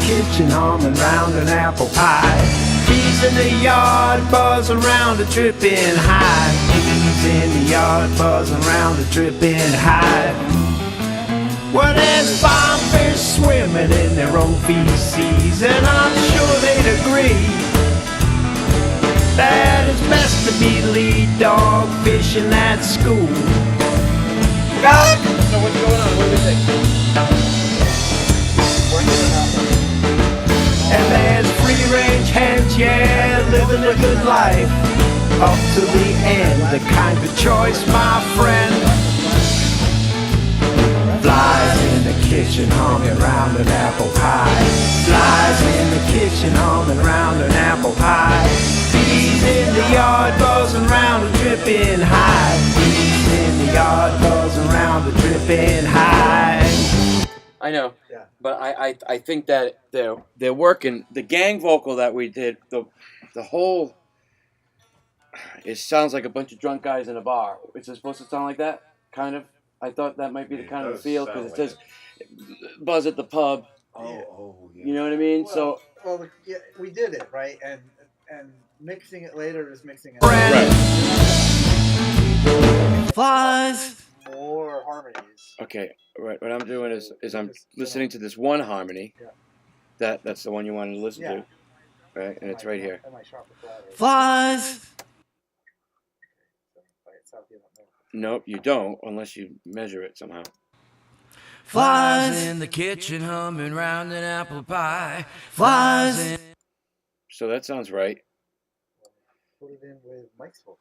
B: Kitchen humming round an apple pie. Bees in the yard buzzing round a dripping hive. Bees in the yard buzzing round a dripping hive. Well, there's farm fish swimming in their own feces, and I'm sure they'd agree that it's best to be lead dog fishing at school.
A: So what's going on? What do we think?
B: And there's free range hens, yeah, living a good life. Up to the end, the kind of choice, my friend. Flies in the kitchen humming round an apple pie. Flies in the kitchen humming round an apple pie. Bees in the yard buzzing round a dripping hive. Bees in the yard buzzing round a dripping hive.
A: I know.
C: Yeah.
A: But I think that they're working. The gang vocal that we did, the whole, it sounds like a bunch of drunk guys in a bar. Is it supposed to sound like that? Kind of. I thought that might be the kind of feel because it says buzz at the pub.
C: Yeah.
A: You know what I mean?
C: Well, well, yeah, we did it right, and mixing it later is mixing it.
A: Right.
B: Flies.
C: More harmonies.
A: Okay. Right. What I'm doing is I'm listening to this one harmony.
C: Yeah.
A: That's the one you wanted to listen
C: Yeah.
A: to, right? And it's right here.
B: Flies.
A: Nope, you don't unless you measure it somehow.
B: Flies in the kitchen humming round an apple pie. Flies in.
A: So that sounds right.
C: Put it in with Mike's vocal.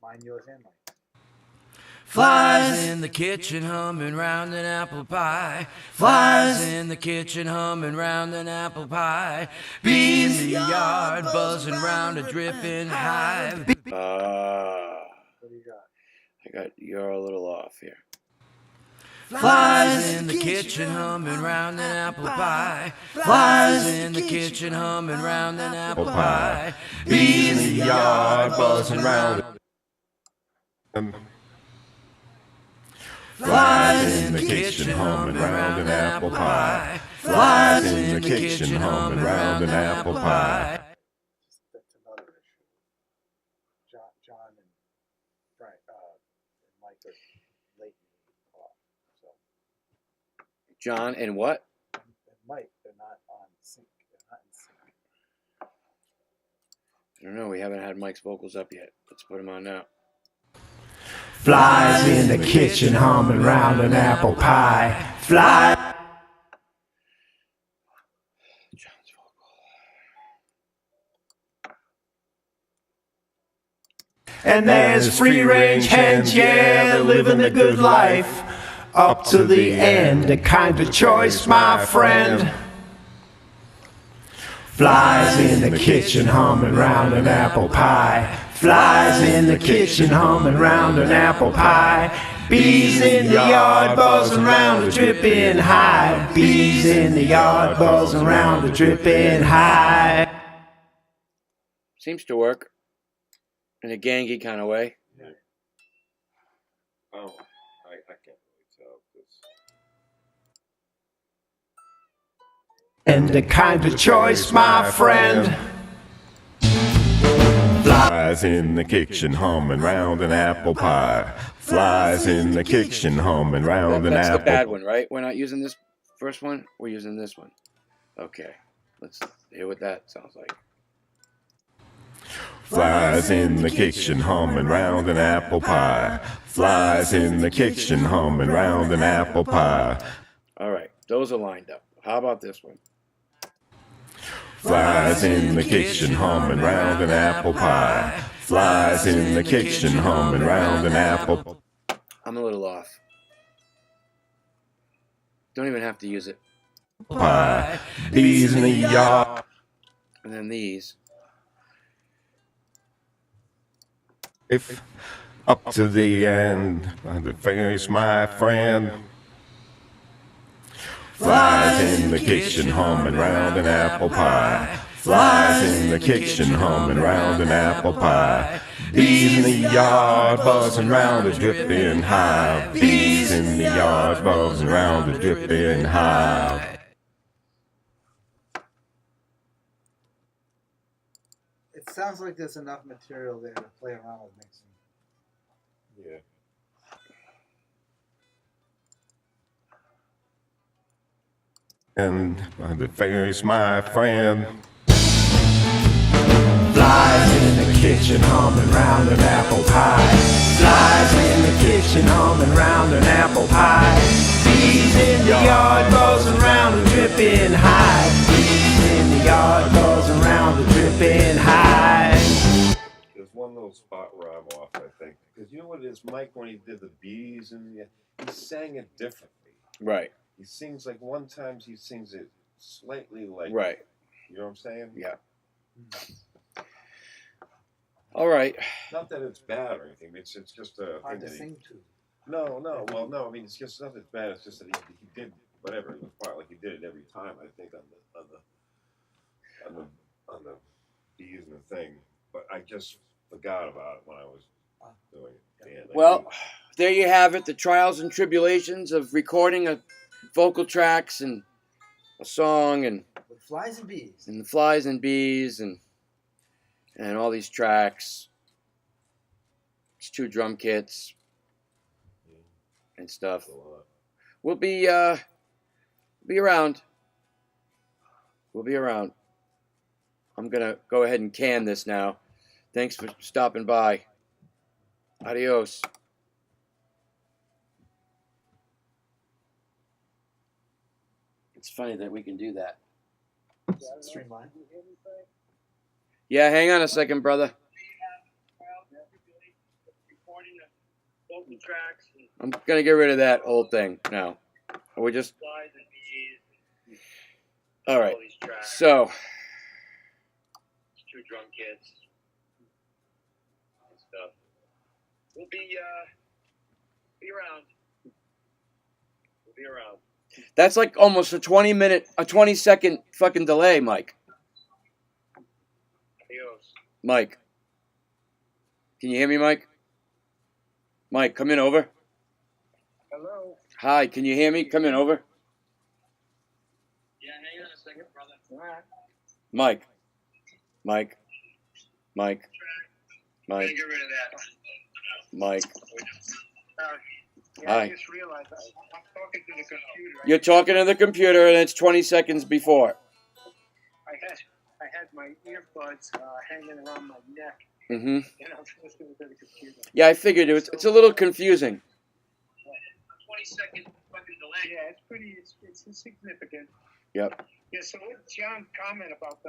C: Mine, yours, and mine.
B: Flies in the kitchen humming round an apple pie. Flies in the kitchen humming round an apple pie. Bees in the yard buzzing round a dripping hive.
C: What do you got?
A: You're a little off here.
B: Flies in the kitchen humming round an apple pie. Flies in the kitchen humming round an apple pie. Bees in the yard buzzing round. Flies in the kitchen humming round an apple pie. Flies in the kitchen humming round an apple pie.
C: That's another issue. John and Frank and Mike are late off. So
A: John and what?
C: and Mike, they're not on sync. They're not in sync.
A: I don't know. We haven't had Mike's vocals up yet. Let's put him on now.
B: Flies in the kitchen humming round an apple pie. Fly.
A: John's vocal.
B: And there's free range hens, yeah, they're living the good life. Up to the end, a kind of choice, my friend. Flies in the kitchen humming round an apple pie. Flies in the kitchen humming round an apple pie. Bees in the yard buzzing round a dripping hive. Bees in the yard buzzing round a dripping hive.
A: Seems to work. In a gangy kind of way.
D: Oh, I can't really tell.
B: And the kind of choice, my friend.
D: Flies in the kitchen humming round an apple pie. Flies in the kitchen humming round an
A: That's
D: apple.
A: the bad one, right? We're not using this first one. We're using this one. Okay. Let's hear what that sounds like.
D: Flies in the kitchen humming round an apple pie. Flies in the kitchen humming round an apple pie.
A: All right. Those are lined up. How about this one?
D: Flies in the kitchen humming round an apple pie. Flies in the kitchen humming round an apple.
A: I'm a little off. Don't even have to use it.
D: Pie. Bees in the yard.
A: And then these.
D: If up to the end, the face, my friend. Flies in the kitchen humming round an apple pie. Flies in the kitchen humming round an apple pie. Bees in the yard buzzing round a dripping hive. Bees in the yard buzzing round a dripping hive.
C: It sounds like there's enough material there to play around with mixing.
D: Yeah. And the face, my friend.
B: Flies in the kitchen humming round an apple pie. Flies in the kitchen humming round an apple pie. Bees in the yard buzzing round a dripping hive. Bees in the yard buzzing round a dripping hive.
D: There's one little spot where I'm off, I think. Because you know what it is, Mike, when he did the bees, and he sang it differently.
A: Right.
D: He sings like one time he sings it slightly like.
A: Right.
D: You know what I'm saying?
A: Yeah. All right.
D: Not that it's bad or anything. It's just a
C: Hard
D: thing
C: to
D: that
C: sing to.
D: No. Well, no. I mean, it's just not that bad. It's just that he did whatever it was part like he did it every time. I think on the bees and the thing, but I just forgot about it when I was doing it. And
A: Well, there you have it. The trials and tribulations of recording a vocal tracks and a song and
C: With flies and bees.
A: the flies and bees and all these tracks. It's 2 drum kits and stuff. We'll be around. We'll be around. I'm gonna go ahead and can this now. Thanks for stopping by. Adios. It's funny that we can do that.
C: Streamline.
A: Yeah, hang on a second, brother. I'm gonna get rid of that old thing now. We just. All right. So. 2 drum kits and stuff. We'll be around. We'll be around. That's like almost a 20-second fucking delay, Mike. Adios. Mike. Can you hear me, Mike? Mike, come in over.
E: Hello?
A: Hi, can you hear me? Come in over.
E: Yeah, hang on a second, brother. All right.
A: Mike. Mike. Mike. Mike.
E: Get rid of that.
A: Mike.
E: Yeah,
A: Hi.
E: I just realized I'm talking to the computer.
A: You're talking to the computer and it's 20 seconds before.
E: I had my earbuds hanging around my neck,
A: Mm-hmm.
E: and I was listening to the computer.
A: Yeah, I figured it's a little confusing.
E: 20-second fucking delay. Yeah, it's significant.
A: Yep.
E: Yeah, so what John comment about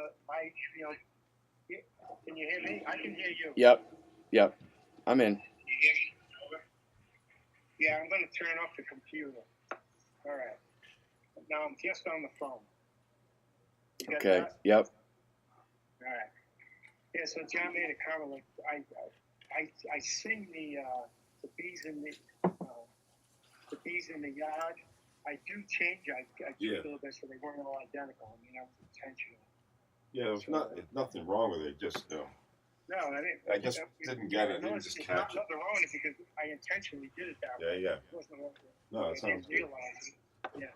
E: can you hear me? I can hear you.
A: Yep. I'm in.
E: You hear me? Over? Yeah, I'm going to turn off the computer. All right. Now I'm just on the phone. You got
A: Okay.
E: that?
A: Yep.
E: All right. Yeah, so John made a comment like I sing the bees in the yard. I do change. I do a little bit so they weren't all identical. I mean, that was intentional.
D: Yeah, it's nothing wrong with it. Just
E: No, I didn't.
D: I just didn't get it. I didn't just catch it.
E: Nothing wrong with it because I intentionally did it that way.
D: Yeah.
E: It wasn't wrong with it.
D: No, it
E: I
D: sounds
E: didn't
D: good.
E: realize it. Yeah.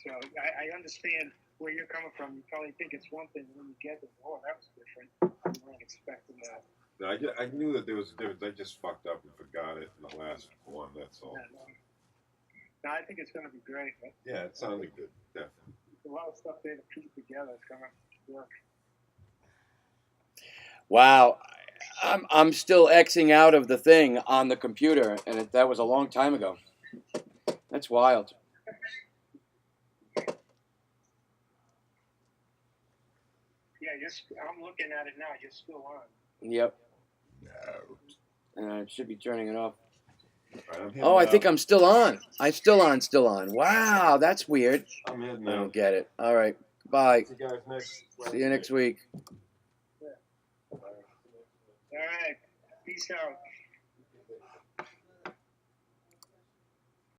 E: So I understand where you're coming from. You probably think it's one thing, and when you get it, oh, that was different. You weren't expecting that.
D: No, I knew that there was a difference. I just fucked up and forgot it in the last one. That's all.
E: No, I think it's going to be great. But
D: Yeah, it sounded good. Definitely.
E: a lot of stuff there to piece together. It's going to work.
A: Wow. I'm still Xing out of the thing on the computer, and that was a long time ago. That's wild.
E: Yeah, I'm looking at it now. You're still on.
A: Yep.
D: No.
A: And I should be turning it off.
D: All right,
A: Oh, I think I'm still on. I'm still on. Wow, that's weird.
D: I'm heading
A: I
D: out.
A: don't get it. All right. Bye.
D: See you guys next.
A: See you next week.
E: All right. Peace out.